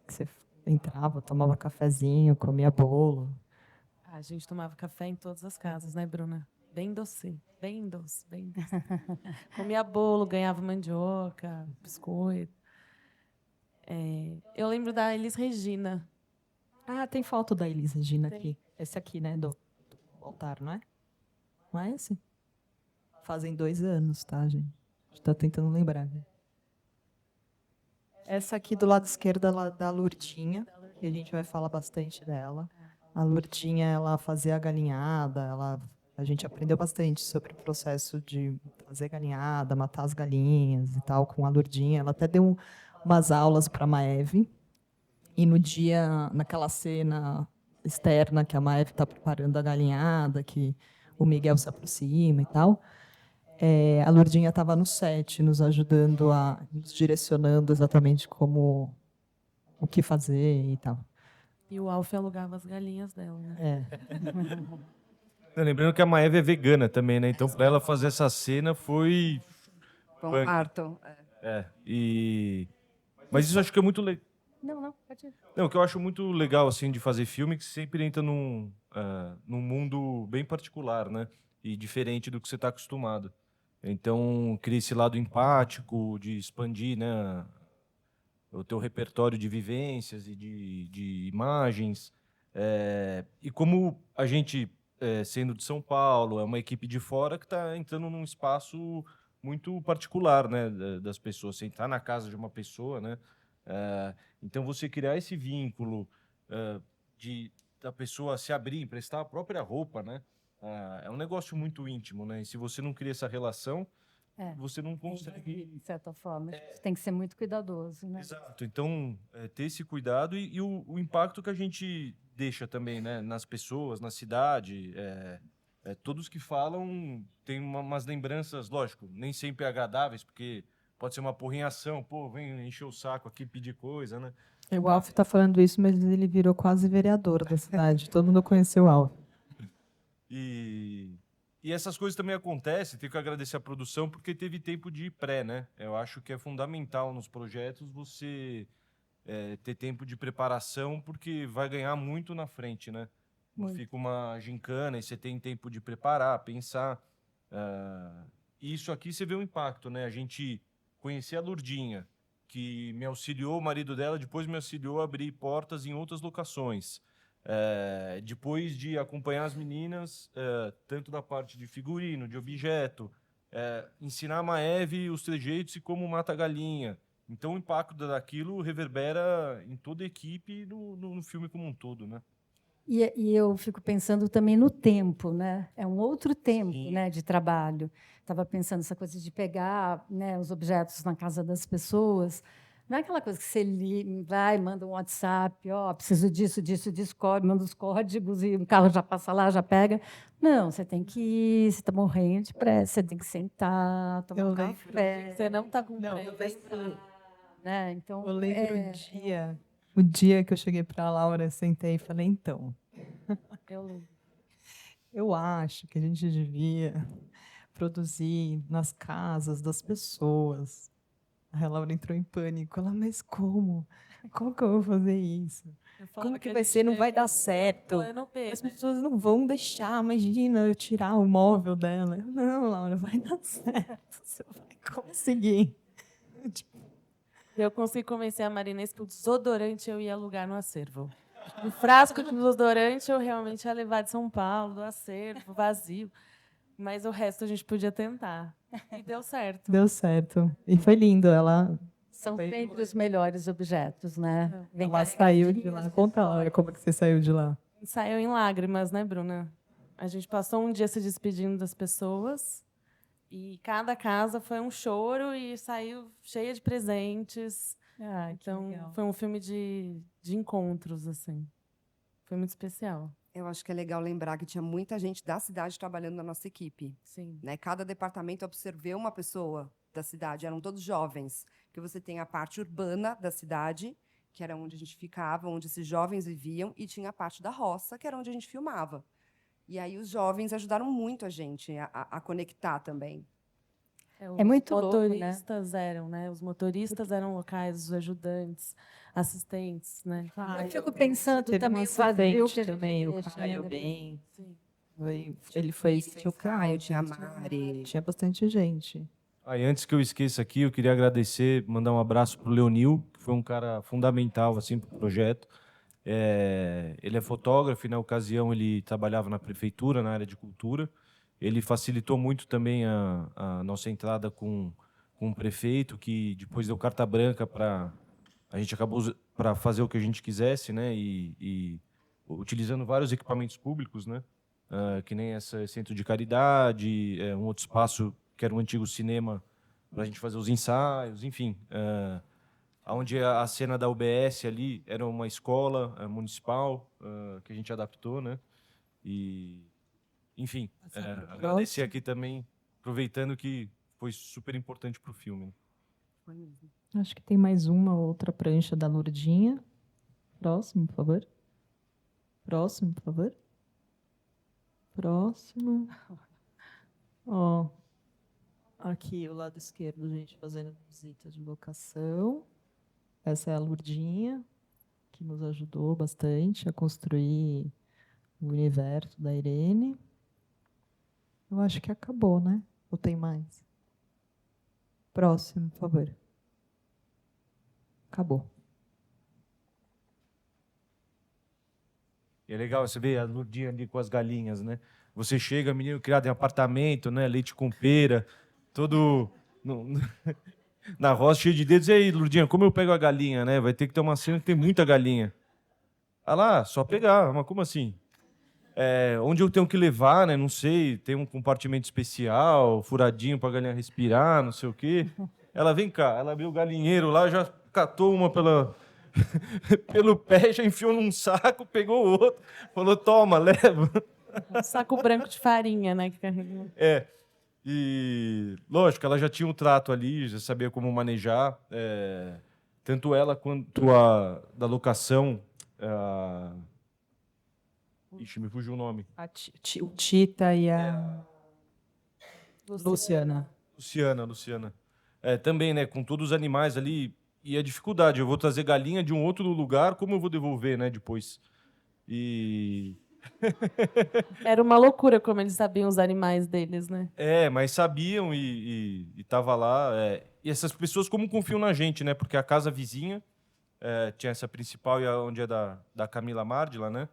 você entrava, tomava cafezinho, comia bolo? A gente tomava café em todas as casas, né, Bruna? Bem doce, bem doce, bem doce. Comia bolo, ganhava mandioca, biscoito. Eu lembro da Elis Regina. Tem foto da Elis Regina aqui. Esse aqui, né, do altar, não é? Não é esse? Fazem 2 anos, tá, gente? A gente está tentando lembrar. Né? Essa aqui do lado esquerdo é da Lourdinha, que a gente vai falar bastante dela. A Lourdinha, ela fazia a galinhada, a gente aprendeu bastante sobre o processo de fazer galinhada, matar as galinhas e tal, com a Lourdinha. Ela até deu umas aulas para a Maeve. E no dia, naquela cena externa que a Maeve está preparando a galinhada, que o Miguel se aproxima e tal, a Lourdinha estava no set, nos ajudando, nos direcionando exatamente o que fazer e tal. E o Alf alugava as galinhas dela, né? Lembrando que a Maeve é vegana também, né? Então, para ela fazer essa cena foi... Foi um Punk. parto. Mas isso eu acho que é muito legal. Não, pode ir. Não, o que eu acho muito legal, assim, de fazer filme é que você sempre entra num mundo bem particular, né? E diferente do que você está acostumado. Então, cria esse lado empático, de expandir, né, o teu repertório de vivências e de imagens. E como a gente, sendo de São Paulo, é uma equipe de fora que está entrando num espaço muito particular, né, das pessoas. Você entrar na casa de uma pessoa, né? Então, você criar esse vínculo da pessoa se abrir, emprestar a própria roupa, né? É um negócio muito íntimo, né? E se você não cria essa relação, você não consegue... De certa forma, tem que ser muito cuidadoso, né? Exato. Então, ter esse cuidado e o impacto que a gente deixa também, né, nas pessoas, na cidade. Todos que falam têm umas lembranças, lógico, nem sempre agradáveis, porque pode ser uma porrinhação, pô, vem encher o saco aqui, pedir coisa, né? O Alf está falando isso, mas ele virou quase vereador da cidade. Todo mundo conheceu o Alf. E essas coisas também acontecem, tenho que agradecer a produção, porque teve tempo de pré, né? Eu acho que é fundamental nos projetos você ter tempo de preparação, porque vai ganhar muito na frente, né? Muito. Fica uma gincana e você tem tempo de preparar, pensar. E isso aqui você vê o impacto, né? A gente conhecer a Lurdinha, que me auxiliou, o marido dela, depois me auxiliou a abrir portas em outras locações. Depois de acompanhar as meninas, tanto da parte de figurino, de objeto, ensinar a Maeve os trejeitos e como mata a galinha. Então o impacto daquilo reverbera em toda a equipe e no filme como um todo, né? E eu fico pensando também no tempo, né? É um outro tempo, Sim. né, de trabalho. Estava pensando essa coisa de pegar, né, os objetos na casa das pessoas. Não é aquela coisa que você vai, manda um WhatsApp, ó, preciso disso, disso, disso, manda os códigos e o carro já passa lá, já pega. Não, você tem que ir, você está morrendo de pressa, você tem que sentar, tomar um café. Você não está com Não, pressa. Né? Então, eu lembro o dia que eu cheguei para a Laura, sentei e falei, então, Eu lembro. eu acho que a gente devia produzir nas casas das pessoas. A Laura entrou em pânico. Ela, mas como? Como que eu vou fazer isso? Como que vai ser? Não vai dar certo. As pessoas não vão deixar, imagina, eu tirar o móvel dela. Eu, não, Laura, vai dar certo. Você vai conseguir. Eu consegui convencer a Marinês que o desodorante eu ia alugar no acervo. O frasco de desodorante eu realmente ia levar de São Paulo, do acervo, vazio. Mas o resto a gente podia tentar. E deu certo. Deu certo. E foi lindo. Ela são sempre os melhores objetos, né? Vem ela saiu de lá. Conta, Laura, como é que você saiu de lá? Saiu em lágrimas, né, Bruna? A gente passou um dia se despedindo das pessoas. E cada casa foi um choro e saiu cheia de presentes. Então, foi um filme de encontros, assim. Foi muito especial. Eu acho que é legal lembrar que tinha muita gente da cidade trabalhando na nossa equipe. Sim. Né? Cada departamento observou uma pessoa da cidade, eram todos jovens. Porque você tem a parte urbana da cidade, que era onde a gente ficava, onde esses jovens viviam, e tinha a parte da roça, que era onde a gente filmava. E aí os jovens ajudaram muito a gente a conectar também. É muito louco, né? Motoristas eram, né? Os motoristas eram locais, os ajudantes, assistentes, né? Eu fico pensando Teve também um acidente também, o Caio bem. Sim. Ele foi Tinha o Caio, tinha a Mari. Tinha bastante gente. Aí, antes que eu esqueça aqui, eu queria agradecer, mandar um abraço pro Leonil, que foi um cara fundamental assim para o projeto. Ele é fotógrafo e, na ocasião, ele trabalhava na prefeitura, na área de cultura. Ele facilitou muito também a nossa entrada com o prefeito, que depois deu carta branca para a gente acabou para fazer o que a gente quisesse, né? E utilizando vários equipamentos públicos, né? Que nem esse centro de caridade, um outro espaço que era um antigo cinema para a gente fazer os ensaios, enfim. Onde a cena da UBS ali era uma escola municipal que a gente adaptou, né? E, enfim, agradecer aqui também, aproveitando que foi super importante para o filme. Né? Foi mesmo. Acho que tem mais uma outra prancha da Lourdinha. Próximo, por favor. Próximo, por favor. Próximo. Ó, aqui o lado esquerdo, gente, fazendo visita de locação. Essa é a Lurdinha, que nos ajudou bastante a construir o universo da Irene. Eu acho que acabou, né? Ou tem mais? Próximo, por favor. Acabou. E é legal você ver a Lurdinha ali com as galinhas, né? Você chega, menino criado em apartamento, né? Leite com pera, todo na roça, cheio de dedos. E aí, Lurdinha, como eu pego a galinha, né? Vai ter que ter uma cena que tem muita galinha. Ah lá, só pegar. Mas como assim? Onde eu tenho que levar, né? Não sei, tem um compartimento especial, furadinho pra galinha respirar, não sei o quê. Ela, vem cá, ela abriu o galinheiro lá, já catou uma pelo pé, já enfiou num saco, pegou o outro, falou, toma, leva. Um saco branco de farinha, né? Que carregou. E lógico, ela já tinha um trato ali, já sabia como manejar. Tanto ela quanto a da locação. Ixi, me fugiu o nome. O Tita e a Luciana. Luciana. Também, né? Com todos os animais ali. E a dificuldade, eu vou trazer galinha de um outro lugar, como eu vou devolver, né, depois? E... Era uma loucura como eles sabiam os animais deles, né? Mas sabiam e tava lá. E essas pessoas como confiam na gente, né? Porque a casa vizinha tinha essa principal, e onde é da Camila Mardila, né?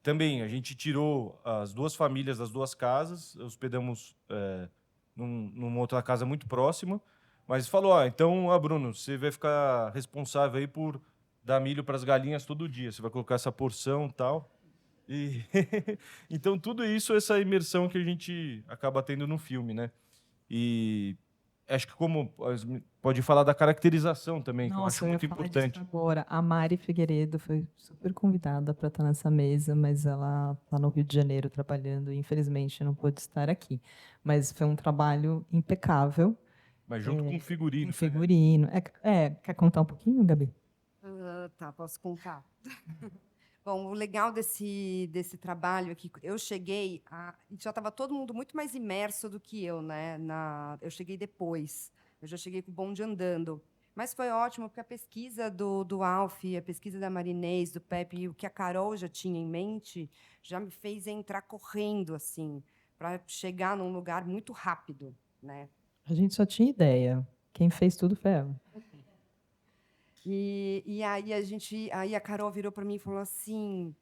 Também a gente tirou as duas famílias das duas casas, hospedamos numa outra casa muito próxima, mas falou, então, Bruno, você vai ficar responsável aí por dar milho para as galinhas todo dia, você vai colocar essa porção e tal. E então, tudo isso, essa imersão que a gente acaba tendo no filme, né? E acho que pode falar da caracterização também, que eu acho muito importante. Agora, a Mari Figueiredo foi super convidada para estar nessa mesa, mas ela está no Rio de Janeiro trabalhando e, infelizmente, não pôde estar aqui. Mas foi um trabalho impecável. Mas junto com o figurino. Com figurino. Quer contar um pouquinho, Gabi? Tá, posso contar. Bom, o legal desse trabalho aqui, eu cheguei, já estava todo mundo muito mais imerso do que eu, né? Eu cheguei depois, eu já cheguei com o bonde andando. Mas foi ótimo, porque a pesquisa do Alf, a pesquisa da Marinês, do Pepe, e o que a Carol já tinha em mente, já me fez entrar correndo, assim, para chegar num lugar muito rápido, né? A gente só tinha ideia. Quem fez tudo foi ela. E aí a Carol virou para mim e falou assim,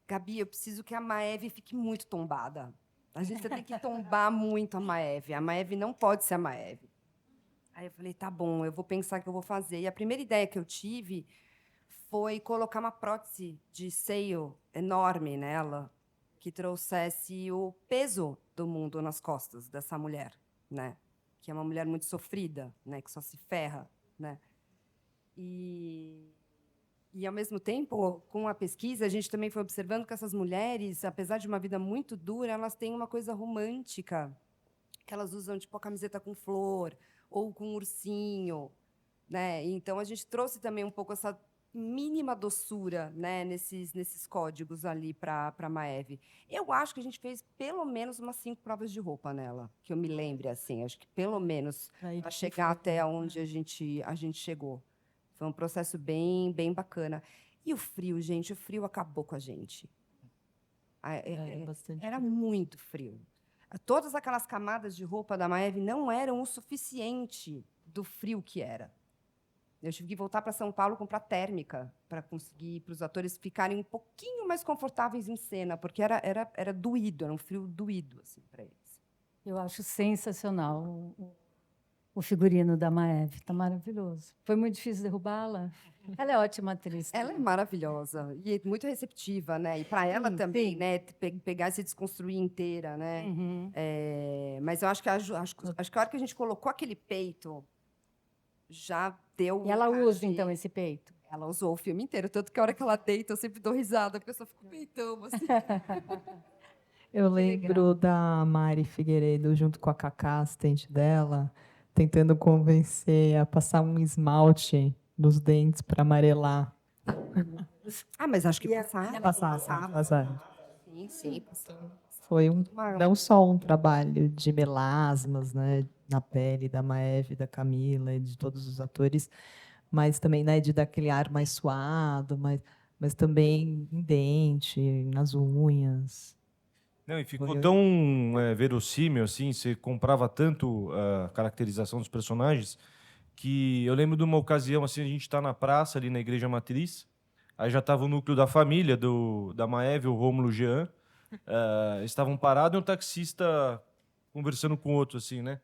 Gabi, eu preciso que a Maeve fique muito tombada. Você tem que tombar muito a Maeve não pode ser a Maeve. Aí eu falei, tá bom, eu vou pensar o que eu vou fazer. E a primeira ideia que eu tive foi colocar uma prótese de seio enorme nela, que trouxesse o peso do mundo nas costas dessa mulher, né? Que é uma mulher muito sofrida, né? Que só se ferra, né? E, ao mesmo tempo, com a pesquisa, a gente também foi observando que essas mulheres, apesar de uma vida muito dura, elas têm uma coisa romântica, que elas usam tipo a camiseta com flor ou com ursinho, né? Então a gente trouxe também um pouco essa mínima doçura, né, nesses códigos ali para a Maeve. Eu acho que a gente fez pelo menos umas 5 provas de roupa nela, que eu me lembre assim, acho que pelo menos para chegar até onde a gente chegou. Foi um processo bem bacana. E o frio, gente, o frio acabou com a gente. Era muito frio. Todas aquelas camadas de roupa da Maeve não eram o suficiente do frio que era. Eu tive que voltar para São Paulo comprar térmica para conseguir para os atores ficarem um pouquinho mais confortáveis em cena, porque era doído, era um frio doído assim, para eles. Eu acho sensacional o figurino da Maeve, está maravilhoso. Foi muito difícil derrubá-la? Ela é ótima atriz. Ela é maravilhosa e muito receptiva, né? E para ela também, sim, né? Pegar e se desconstruir inteira, né? Uhum. Mas eu acho que a hora que a gente colocou aquele peito, já deu. E ela usa, então, esse peito? Ela usou o filme inteiro, tanto que a hora que ela deita, eu sempre dou risada, porque eu só fico peitão, assim. Eu lembro da Mari Figueiredo, junto com a Cacá, assistente dela, tentando convencer a passar um esmalte nos dentes para amarelar. Ah, mas acho que E a- passava. Sim, passava. Foi Uma- não só um trabalho de melasmas, né, na pele da Maeve, da Camila e de todos os atores, mas também, né, de dar aquele ar mais suado, mas também em dente, nas unhas. Não, e ficou Foi- tão verossímil, assim, você comprava tanto a caracterização dos personagens, que eu lembro de uma ocasião, assim, a gente está na praça, ali na Igreja Matriz, aí já estava o núcleo da família, da Maeve, o Rômulo, o Jean, estavam parados e um taxista conversando com o outro, assim, né?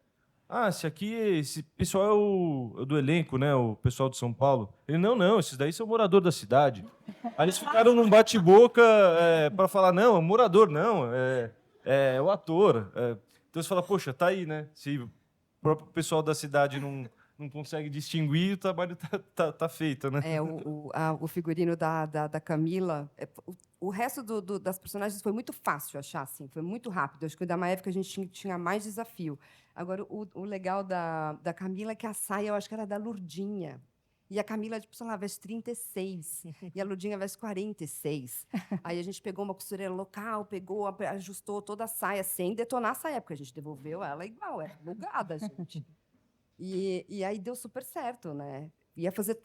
Ah, esse pessoal é o do elenco, né? O pessoal de São Paulo. Ele, não, esses daí são moradores da cidade. Aí eles ficaram num bate-boca para falar, não, é morador, não, é o ator. Então você fala, poxa, tá aí, né? Se o próprio pessoal da cidade não consegue distinguir, o trabalho tá feito, né? O figurino da Camila. O resto das personagens foi muito fácil achar, assim, foi muito rápido. Acho que o da Maeve que a gente tinha mais desafio. Agora, o legal da Camila é que a saia, eu acho que era da Lurdinha. E a Camila, tipo, sei lá, veste 36. E a Lurdinha veste 46. Aí a gente pegou uma costureira local, ajustou toda a saia, sem detonar a saia, porque a gente devolveu ela igual, era alugada, gente. E aí deu super certo, né?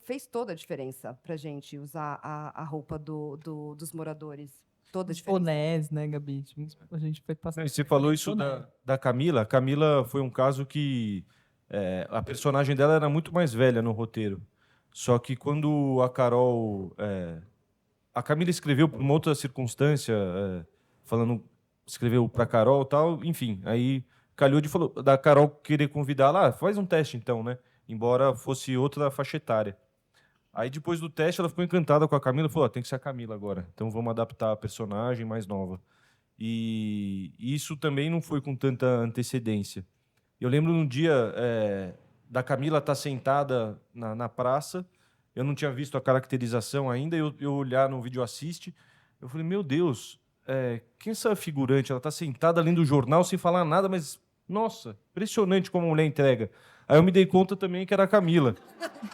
Fez toda a diferença pra gente usar a roupa dos moradores. Toda a Os diferença. bonés, né, Gabi? A gente foi Não, passando. e você falou isso da Camila. A Camila foi um caso que a personagem dela era muito mais velha no roteiro. Só que quando a Carol. A Camila escreveu por uma outra circunstância, escreveu para Carol e tal, enfim. Aí calhou da Carol querer convidar lá, faz um teste então, né? Embora fosse outra faixa etária. Aí depois do teste ela ficou encantada com a Camila e falou: tem que ser a Camila agora. Então vamos adaptar a personagem mais nova. E isso também não foi com tanta antecedência. Eu lembro num dia da Camila estar sentada na praça, eu não tinha visto a caracterização ainda, eu olhar no vídeo assiste, eu falei, meu Deus, quem é essa figurante? Ela está sentada lendo o jornal sem falar nada, mas, nossa, impressionante como a mulher entrega. Aí eu me dei conta também que era a Camila.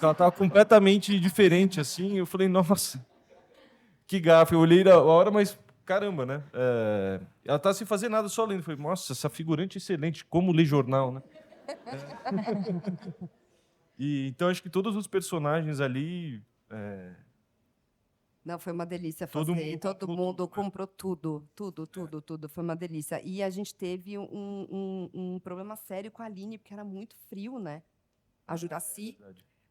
Ela estava completamente diferente, assim, eu falei, nossa, que gafe. Eu olhei a hora, mas caramba, né? Ela tá sem fazer nada, só lendo. Eu falei, nossa, essa figurante é excelente, como ler jornal, né? Então acho que todos os personagens ali. Não, foi uma delícia Todo fazer. mundo Todo comprou mundo tudo, né? comprou tudo. Foi uma delícia. E a gente teve um problema sério com a Aline, porque era muito frio, né? A Juraci.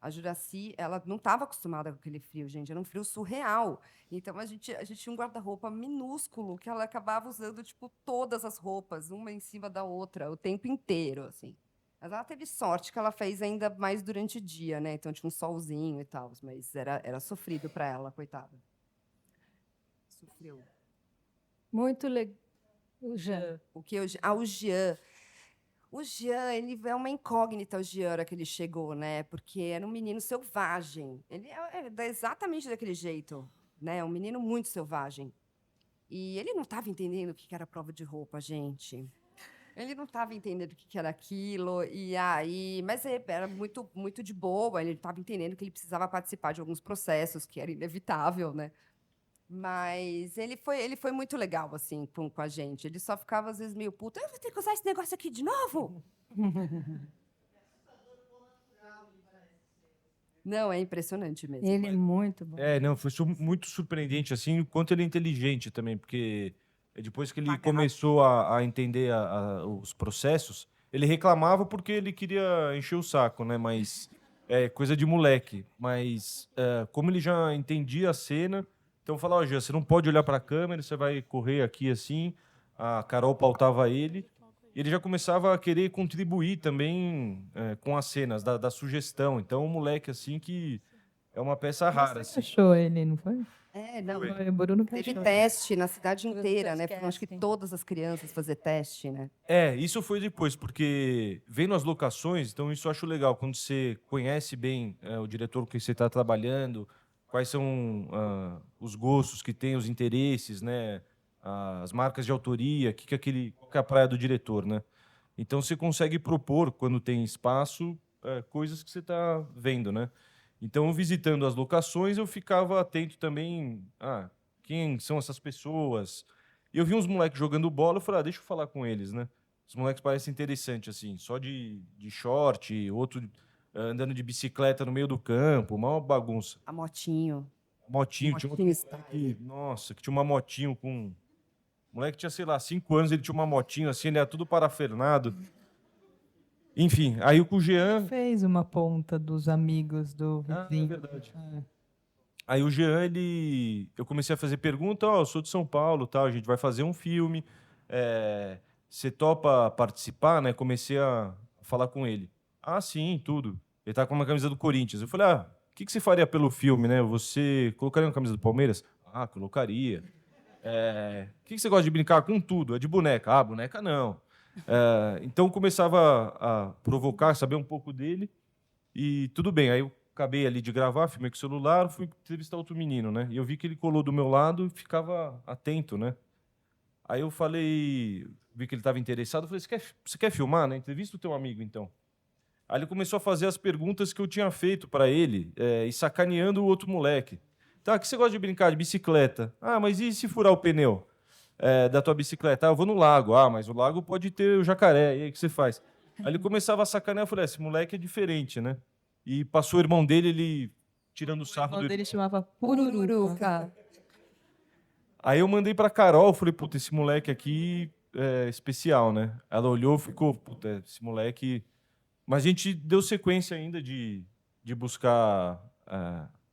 A Juraci, ela não estava acostumada com aquele frio, gente. Era um frio surreal. Então, a gente tinha um guarda-roupa minúsculo que ela acabava usando, tipo, todas as roupas, uma em cima da outra, o tempo inteiro, assim. Mas ela teve sorte que ela fez ainda mais durante o dia, né? Então, tinha um solzinho e tal. Mas era sofrido para ela, coitada. Sofreu. Muito legal. O Jean. O que o Jean. O Jean, ele é uma incógnita, o Jean, a hora que ele chegou, né? Porque era um menino selvagem. Ele é exatamente daquele jeito, né? Um menino muito selvagem. E ele não estava entendendo o que era prova de roupa, gente. Ele não estava entendendo o que era aquilo, mas era muito, muito de boa. Ele estava entendendo que ele precisava participar de alguns processos, que era inevitável, né? Mas ele foi muito legal, assim, com a gente. Ele só ficava, às vezes, meio puto. Eu vou ter que usar esse negócio aqui de novo? Não, é impressionante mesmo. Ele é muito bom. Não, foi muito surpreendente, assim, o quanto ele é inteligente também, porque depois que ele Paga começou a entender os processos, ele reclamava porque ele queria encher o saco, né? Mas é coisa de moleque. Mas como ele já entendia a cena, então falava, ó, Jean, você não pode olhar para a câmera, você vai correr aqui assim. A Carol pautava ele. E ele já começava a querer contribuir também com as cenas, da sugestão. Então, um moleque assim que é uma peça rara. Você Assim. achou ele, não foi? Não. Foi o Bruno que Teve achou. teste na cidade Bruno inteira, né? fez Foram, acho que casting. todas as crianças fazer teste, né? Isso foi depois, porque vendo as locações, então isso eu acho legal, quando você conhece bem o diretor com quem você está trabalhando, quais são os gostos que tem, os interesses, né? As marcas de autoria, qual que é a praia do diretor, né? Então você consegue propor, quando tem espaço, coisas que você está vendo, né? Então, visitando as locações, eu ficava atento também, quem são essas pessoas? E eu vi uns moleques jogando bola, eu falei, deixa eu falar com eles, né? Os moleques parecem interessantes, assim, só de short, outro andando de bicicleta no meio do campo, uma bagunça. A motinho. Motinho, tinha um que, nossa, que tinha uma motinho com... O moleque tinha, sei lá, 5 anos, ele tinha uma motinho assim, ele era tudo parafernado. Enfim, aí o Jean... Fez uma ponta dos amigos do vizinho. É verdade. Aí o Jean, eu comecei a fazer pergunta, eu sou de São Paulo, tal, a gente vai fazer um filme, você topa participar, né? Comecei a falar com ele. Sim, tudo. Ele tá com uma camisa do Corinthians. Eu falei, o que você faria pelo filme, né? Você colocaria uma camisa do Palmeiras? Colocaria. O que você gosta de brincar? Com tudo. É de boneca. Boneca não. Então começava a provocar, saber um pouco dele. E tudo bem. Aí eu acabei ali de gravar, filmei com o celular, fui entrevistar outro menino, né? E eu vi que ele colou do meu lado e ficava atento, né? Aí eu falei, vi que ele estava interessado, eu falei, você quer filmar, né? Entrevista o teu amigo, então. Aí ele começou a fazer as perguntas que eu tinha feito para ele, e sacaneando o outro moleque. Tá, que você gosta de brincar de bicicleta? Mas e se furar o pneu da tua bicicleta? Eu vou no lago. Mas o lago pode ter o jacaré. E aí o que você faz? Aí ele começava a sacanear. Eu falei, esse moleque é diferente, né? E passou o irmão dele, ele tirando o sarro do irmão. Ele chamava Pururuca. Aí eu mandei pra Carol, falei, puta, esse moleque aqui é especial, né? Ela olhou, ficou, puta, esse moleque... Mas a gente deu sequência ainda de buscar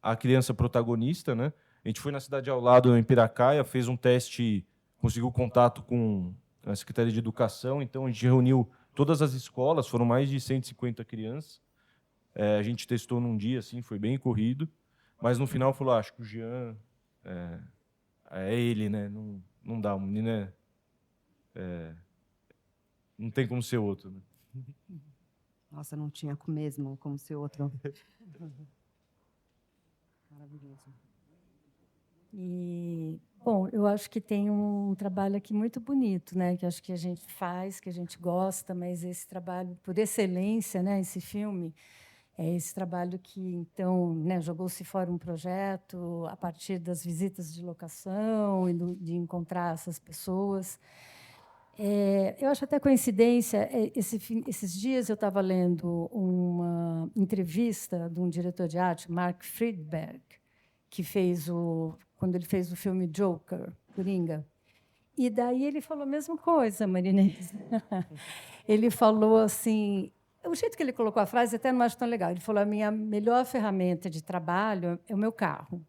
a criança protagonista, né? A gente foi na cidade ao lado, em Piracaia, fez um teste, conseguiu contato com a Secretaria de Educação, então a gente reuniu todas as escolas, foram mais de 150 crianças. A gente testou num dia, assim, foi bem corrido, mas no final falou, acho que o Jean é ele, né? Não dá, o menino não tem como ser outro, né? Nossa, não tinha mesmo como ser outro. Maravilhoso. E, bom, eu acho que tem um trabalho aqui muito bonito, né? Que acho que a gente faz, que a gente gosta, mas esse trabalho, por excelência, né? Esse filme, é esse trabalho que, então, né, jogou-se fora um projeto a partir das visitas de locação e de encontrar essas pessoas. Eu acho até coincidência, esses dias eu estava lendo uma entrevista de um diretor de arte, Mark Friedberg, que quando ele fez o filme Joker, Coringa. E daí ele falou a mesma coisa, Marinês. Ele falou assim, o jeito que ele colocou a frase até não acho tão legal. Ele falou, a minha melhor ferramenta de trabalho é o meu carro.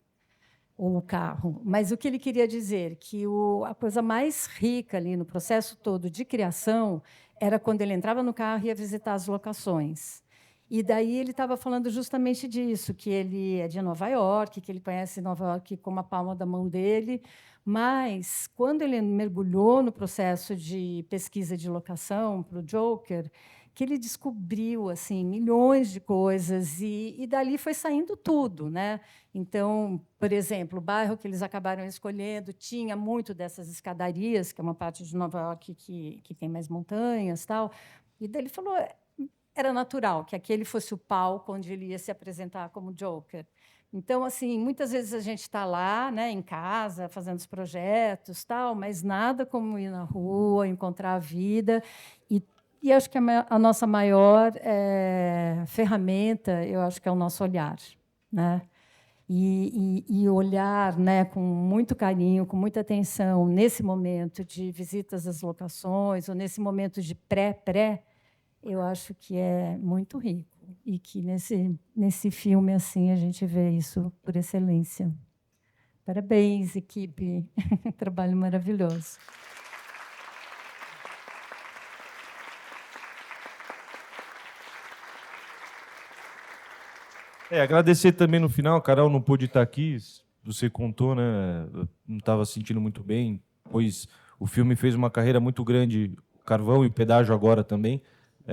Ou o carro. Mas o que ele queria dizer que a coisa mais rica ali no processo todo de criação era quando ele entrava no carro e ia visitar as locações. E daí ele estava falando justamente disso, que ele é de Nova York, que ele conhece Nova York como a palma da mão dele, mas quando ele mergulhou no processo de pesquisa de locação para o Joker, que ele descobriu assim milhões de coisas e dali foi saindo tudo, né? Então, por exemplo, o bairro que eles acabaram escolhendo tinha muito dessas escadarias, que é uma parte de Nova York que tem mais montanhas, tal. E daí ele falou, era natural que aquele fosse o palco onde ele ia se apresentar como Joker. Então, assim, muitas vezes a gente está lá, né, em casa, fazendo os projetos, tal, mas nada como ir na rua, encontrar a vida. E acho que a nossa maior ferramenta, eu acho que é o nosso olhar, né? E olhar, né, com muito carinho, com muita atenção, nesse momento de visitas às locações, ou nesse momento de pré-pré, eu acho que é muito rico. E que nesse filme assim a gente vê isso por excelência. Parabéns, equipe. Trabalho maravilhoso. Agradecer também no final, a Carol não pôde estar aqui, você contou, né? Eu não estava sentindo muito bem, pois o filme fez uma carreira muito grande, o Carvão e o Pedágio agora também,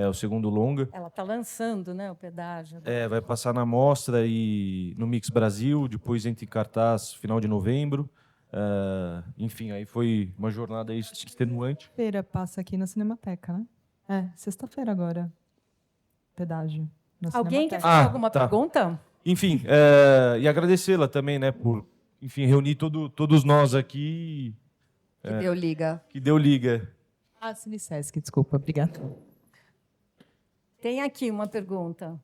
o segundo longa. Ela está lançando, né, o Pedágio. Vai passar na Mostra e no Mix Brasil, depois entra em cartaz final de novembro. Enfim, aí foi uma jornada extenuante. Sexta-feira passa aqui na Cinemateca, né? Sexta-feira agora. Pedágio. Alguém quer fazer alguma pergunta? Enfim, e agradecê-la também, né, por, enfim, reunir todos nós aqui, Que deu liga. que deu liga. Ah, Cinesesc, desculpa, obrigada. Tem aqui uma pergunta.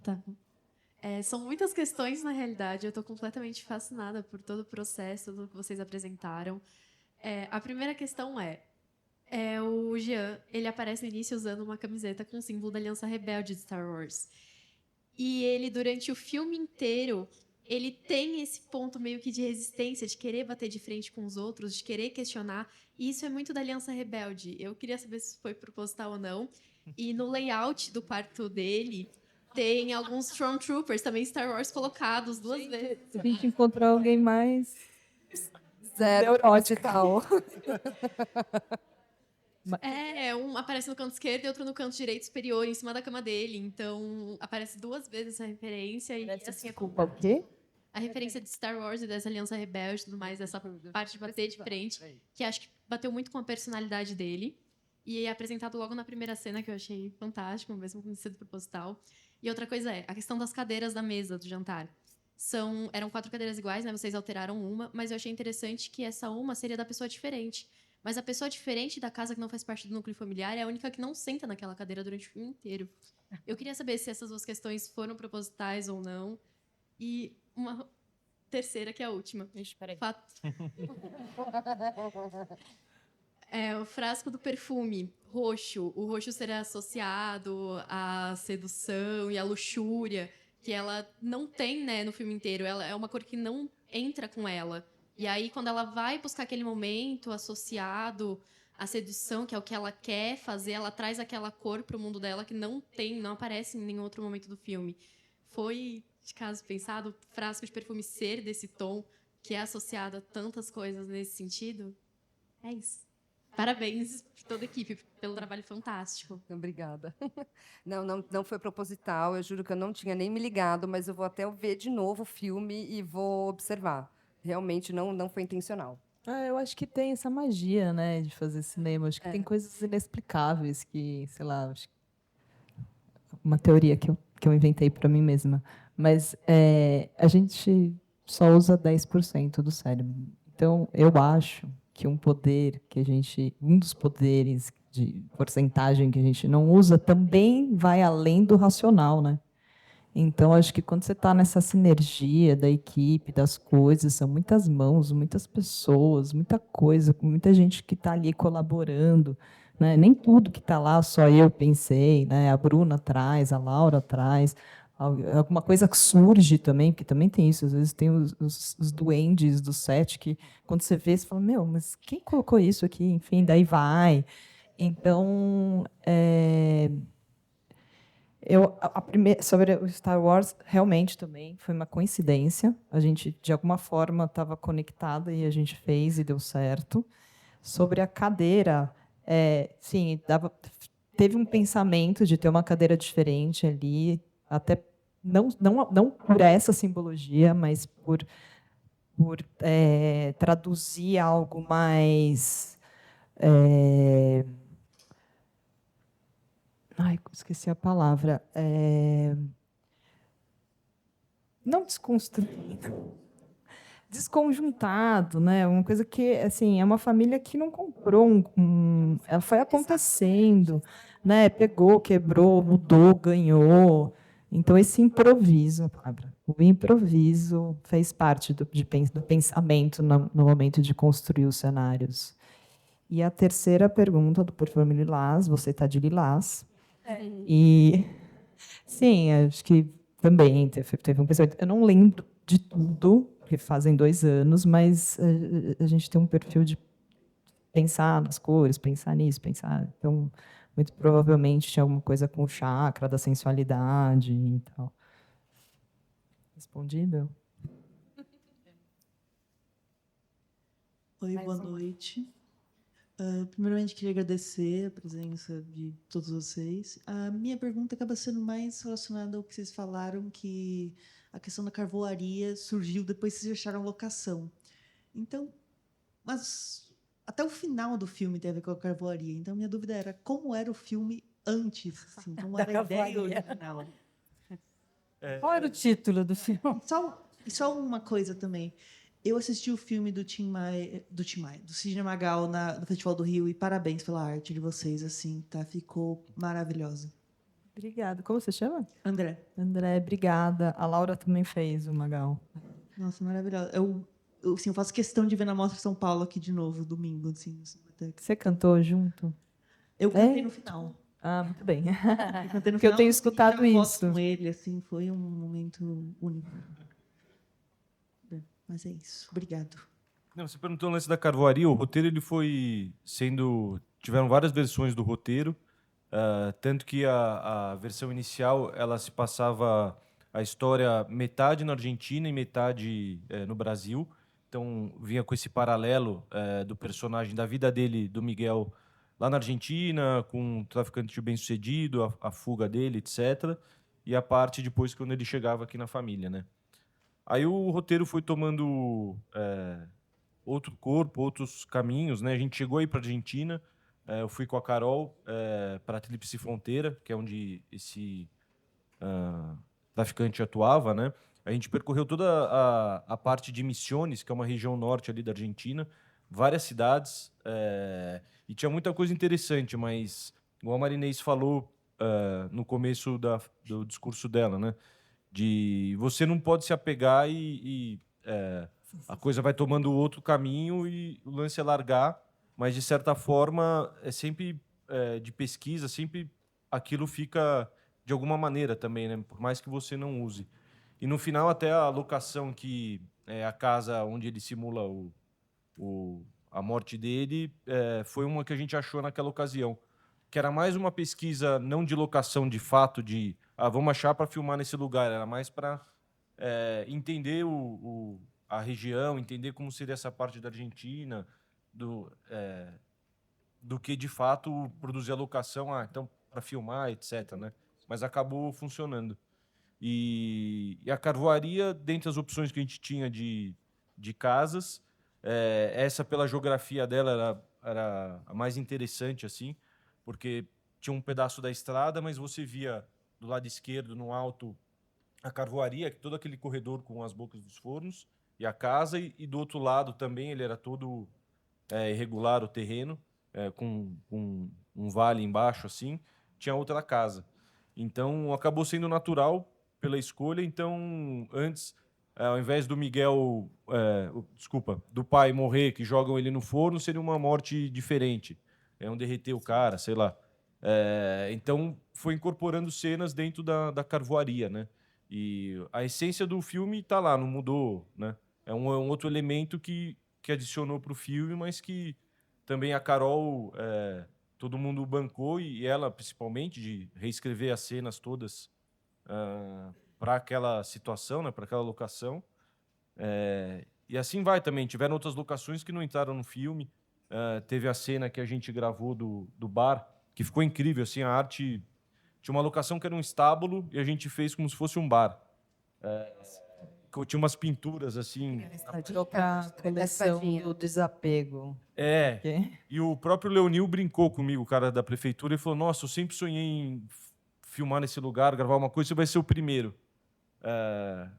Tá. São muitas questões, na realidade. Eu estou completamente fascinada por todo o processo, tudo que vocês apresentaram. A primeira questão o Jean, ele aparece no início usando uma camiseta com o símbolo da Aliança Rebelde de Star Wars. E ele, durante o filme inteiro, ele tem esse ponto meio que de resistência, de querer bater de frente com os outros, de querer questionar. E isso é muito da Aliança Rebelde. Eu queria saber se foi proposital ou não. E no layout do quarto dele, tem alguns Stormtroopers, também Star Wars, colocados 2 vezes. A gente encontrou alguém mais Zero neurótico. Um aparece no canto esquerdo e outro no canto direito superior, em cima da cama dele. Então, aparece 2 vezes essa referência. E, assim, Desculpa, o quê? a referência de Star Wars e dessa Aliança Rebelde e tudo mais, dessa parte de bater de frente, que acho que bateu muito com a personalidade dele. E é apresentado logo na primeira cena, que eu achei fantástico, mesmo com sido proposital. E outra coisa a questão das cadeiras da mesa do jantar. Eram 4 cadeiras iguais, né? Vocês alteraram uma, mas eu achei interessante que essa uma seria da pessoa diferente. Mas a pessoa diferente da casa que não faz parte do núcleo familiar é a única que não senta naquela cadeira durante o filme inteiro. Eu queria saber se essas 2 questões foram propositais ou não. E uma terceira, que é a última. Ixi, peraí. O frasco do perfume roxo. O roxo será associado à sedução e à luxúria, que ela não tem, né, no filme inteiro. Ela é uma cor que não entra com ela. E aí, quando ela vai buscar aquele momento associado à sedução, que é o que ela quer fazer, ela traz aquela cor para o mundo dela que não aparece em nenhum outro momento do filme. Foi, de caso pensado, o frasco de perfume ser desse tom, que é associado a tantas coisas nesse sentido? É isso. Parabéns por toda a equipe pelo trabalho fantástico. Obrigada. Não foi proposital, eu juro que eu não tinha nem me ligado, mas eu vou até ver de novo o filme e vou observar. Realmente não foi intencional. Eu acho que tem essa magia, né, de fazer cinema. Acho que tem coisas inexplicáveis que, sei lá, acho que uma teoria que eu inventei para mim mesma. Mas a gente só usa 10% do cérebro. Então, eu acho que um dos poderes de porcentagem que a gente não usa também vai além do racional, né? Então, acho que quando você está nessa sinergia da equipe, das coisas, são muitas mãos, muitas pessoas, muita coisa, muita gente que está ali colaborando, né? Nem tudo que está lá só eu pensei, né? A Bruna traz, a Laura traz, alguma coisa que surge também, porque também tem isso, às vezes tem os duendes do set que, quando você vê, você fala, meu, mas quem colocou isso aqui? Enfim, daí vai. Então, sobre o Star Wars, realmente também foi uma coincidência. A gente, de alguma forma, estava conectada e a gente fez e deu certo. Sobre a cadeira, sim, teve um pensamento de ter uma cadeira diferente ali, até não por essa simbologia, mas por traduzir algo mais... esqueci a palavra. Não desconstruído, desconjuntado, né? Uma coisa que, assim, é uma família que não comprou ela foi acontecendo, né? Pegou, quebrou, mudou, ganhou. Então, esse improviso, o improviso fez parte do pensamento no momento de construir os cenários. E a terceira pergunta do Perfume Lilás, você está de lilás. E, sim, acho que também teve um pensamento. Eu não lembro de tudo, porque fazem 2 anos, mas a gente tem um perfil de pensar nas cores, pensar nisso, pensar... Então, muito provavelmente tinha alguma coisa com o chakra da sensualidade e tal. Respondido? Oi, boa noite. Primeiramente, queria agradecer a presença de todos vocês. A minha pergunta acaba sendo mais relacionada ao que vocês falaram, que a questão da carvoaria surgiu depois que vocês acharam locação. Então, mas até o final do filme tem a ver com a carvoaria. Então, minha dúvida era como era o filme antes, assim, como Da era a ideia carvoaria. original. Qual era o título do filme? Só uma coisa também. Eu assisti o filme do do Sidney Magal no Festival do Rio, e parabéns pela arte de vocês, assim, tá? Ficou maravilhosa. Obrigada. Como você chama? André, André, obrigada. A Laura também fez o Magal. nossa, maravilhosa. Eu faço questão de ver na Mostra São Paulo aqui de novo, domingo, assim, na Cinemateca. Você cantou junto? Eu cantei no final. Ah, muito bem. Eu cantei no Porque eu final, tenho consegui escutado tirar foto isso. com ele, assim, foi um momento único. Mas é isso. Obrigado. Não, você perguntou o lance da carvoaria. O roteiro ele foi sendo... Tiveram várias versões do roteiro, tanto que a versão inicial ela se passava a história metade na Argentina e metade no Brasil. Então vinha com esse paralelo do personagem, da vida dele, do Miguel, lá na Argentina, com um traficante bem-sucedido, a fuga dele, etc. E a parte depois quando ele chegava aqui na família, né? Aí o roteiro foi tomando outro corpo, outros caminhos, né? A gente chegou aí para Argentina, eu fui com a Carol para a Tríplice Fronteira, que é onde esse traficante atuava, né? A gente percorreu toda a parte de Misiones, que é uma região norte ali da Argentina, várias cidades, e tinha muita coisa interessante, mas igual a Marinês falou no começo do discurso dela, né? De você não pode se apegar a coisa vai tomando outro caminho e o lance é largar, mas de certa forma é sempre de pesquisa, sempre aquilo fica de alguma maneira também, né? Por mais que você não use. E no final até a locação que é a casa onde ele simula a morte dele foi uma que a gente achou naquela ocasião, que era mais uma pesquisa não de locação de fato de vamos achar para filmar nesse lugar, era mais para entender a região, entender como seria essa parte da Argentina, do que de fato produzir a locação, então para filmar, etc, né? Mas acabou funcionando. E a carvoaria, dentre as opções que a gente tinha de casas, essa pela geografia dela era a mais interessante, assim, porque tinha um pedaço da estrada, mas você via do lado esquerdo, no alto, a carvoaria, todo aquele corredor com as bocas dos fornos, e a casa, e do outro lado também ele era todo irregular, o terreno, com um vale embaixo, assim, tinha outra casa. Então, acabou sendo natural pela escolha. Então, antes, ao invés do Miguel, desculpa, do pai morrer, que jogam ele no forno, seria uma morte diferente. Um derreter o cara, sei lá. Então, foi incorporando cenas dentro da carvoaria, né? E a essência do filme está lá, não mudou, né? É um outro elemento que adicionou para o filme, mas que também a Carol, todo mundo bancou, e ela principalmente, de reescrever as cenas todas para aquela situação, né, para aquela locação. E assim vai também. Tiveram outras locações que não entraram no filme. Teve a cena que a gente gravou do bar, que ficou incrível. Assim, a arte... Tinha uma locação que era um estábulo e a gente fez como se fosse um bar. Tinha umas pinturas, assim... Entrou para a coleção do desapego. E o próprio Leonil brincou comigo, o cara da prefeitura, e falou: nossa, eu sempre sonhei em filmar nesse lugar, gravar uma coisa, você vai ser o primeiro.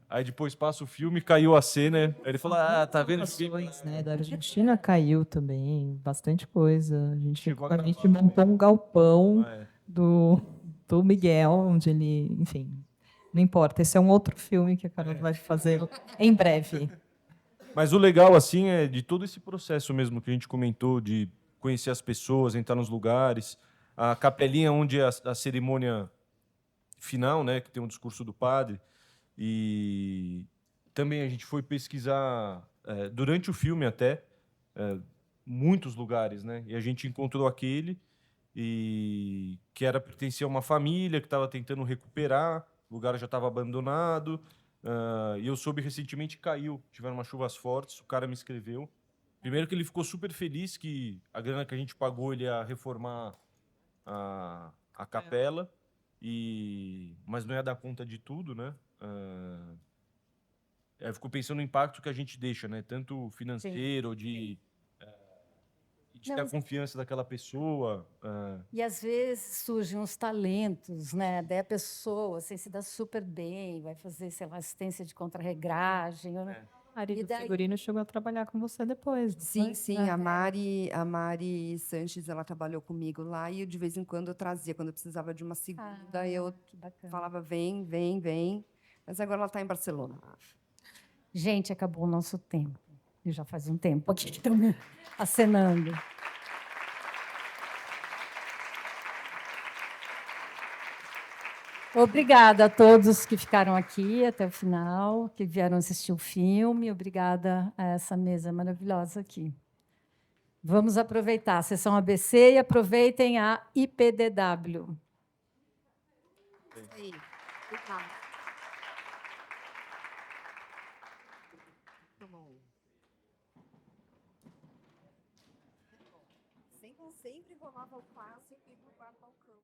Aí depois passa o filme, caiu a cena, aí ele falou: tá vendo esse filme? Né, da Argentina caiu também, bastante coisa. A gente Chegou a montou um galpão do Miguel, onde ele, enfim, não importa. Esse é um outro filme que a Carol vai fazer em breve. Mas o legal, assim, é de todo esse processo mesmo que a gente comentou, de conhecer as pessoas, entrar nos lugares, a capelinha onde é a cerimônia final, né, que tem um discurso do padre, e também a gente foi pesquisar, durante o filme até, muitos lugares, né, e a gente encontrou aquele, e que pertencia a uma família que estava tentando recuperar, o lugar já estava abandonado, e eu soube recentemente que caiu, tiveram umas chuvas fortes, o cara me escreveu. Primeiro que ele ficou super feliz que a grana que a gente pagou ele ia reformar a capela, mas não ia dar conta de tudo, né? Ficou pensando no impacto que a gente deixa, né? Tanto financeiro, ter a confiança daquela pessoa. E às vezes surgem uns talentos, né? Daí a pessoa assim, se dá super bem, vai fazer, sei lá, assistência de contrarregragem. Ari E do daí- figurino chegou a trabalhar com você depois, não Sim, foi? sim, a Mari Sanches, ela trabalhou comigo lá e de vez em quando eu trazia, quando eu precisava de uma segunda, eu Que bacana. falava, vem, vem, vem. Mas agora ela está em Barcelona. Gente, acabou o nosso tempo. E já faz um tempo aqui que estamos acenando. Obrigada a todos que ficaram aqui até o final, que vieram assistir o filme. Obrigada a essa mesa maravilhosa aqui. Vamos aproveitar a sessão ABC e aproveitem a IPDW. Aí, obrigada. Sempre rolava o clássico e do bar balcão.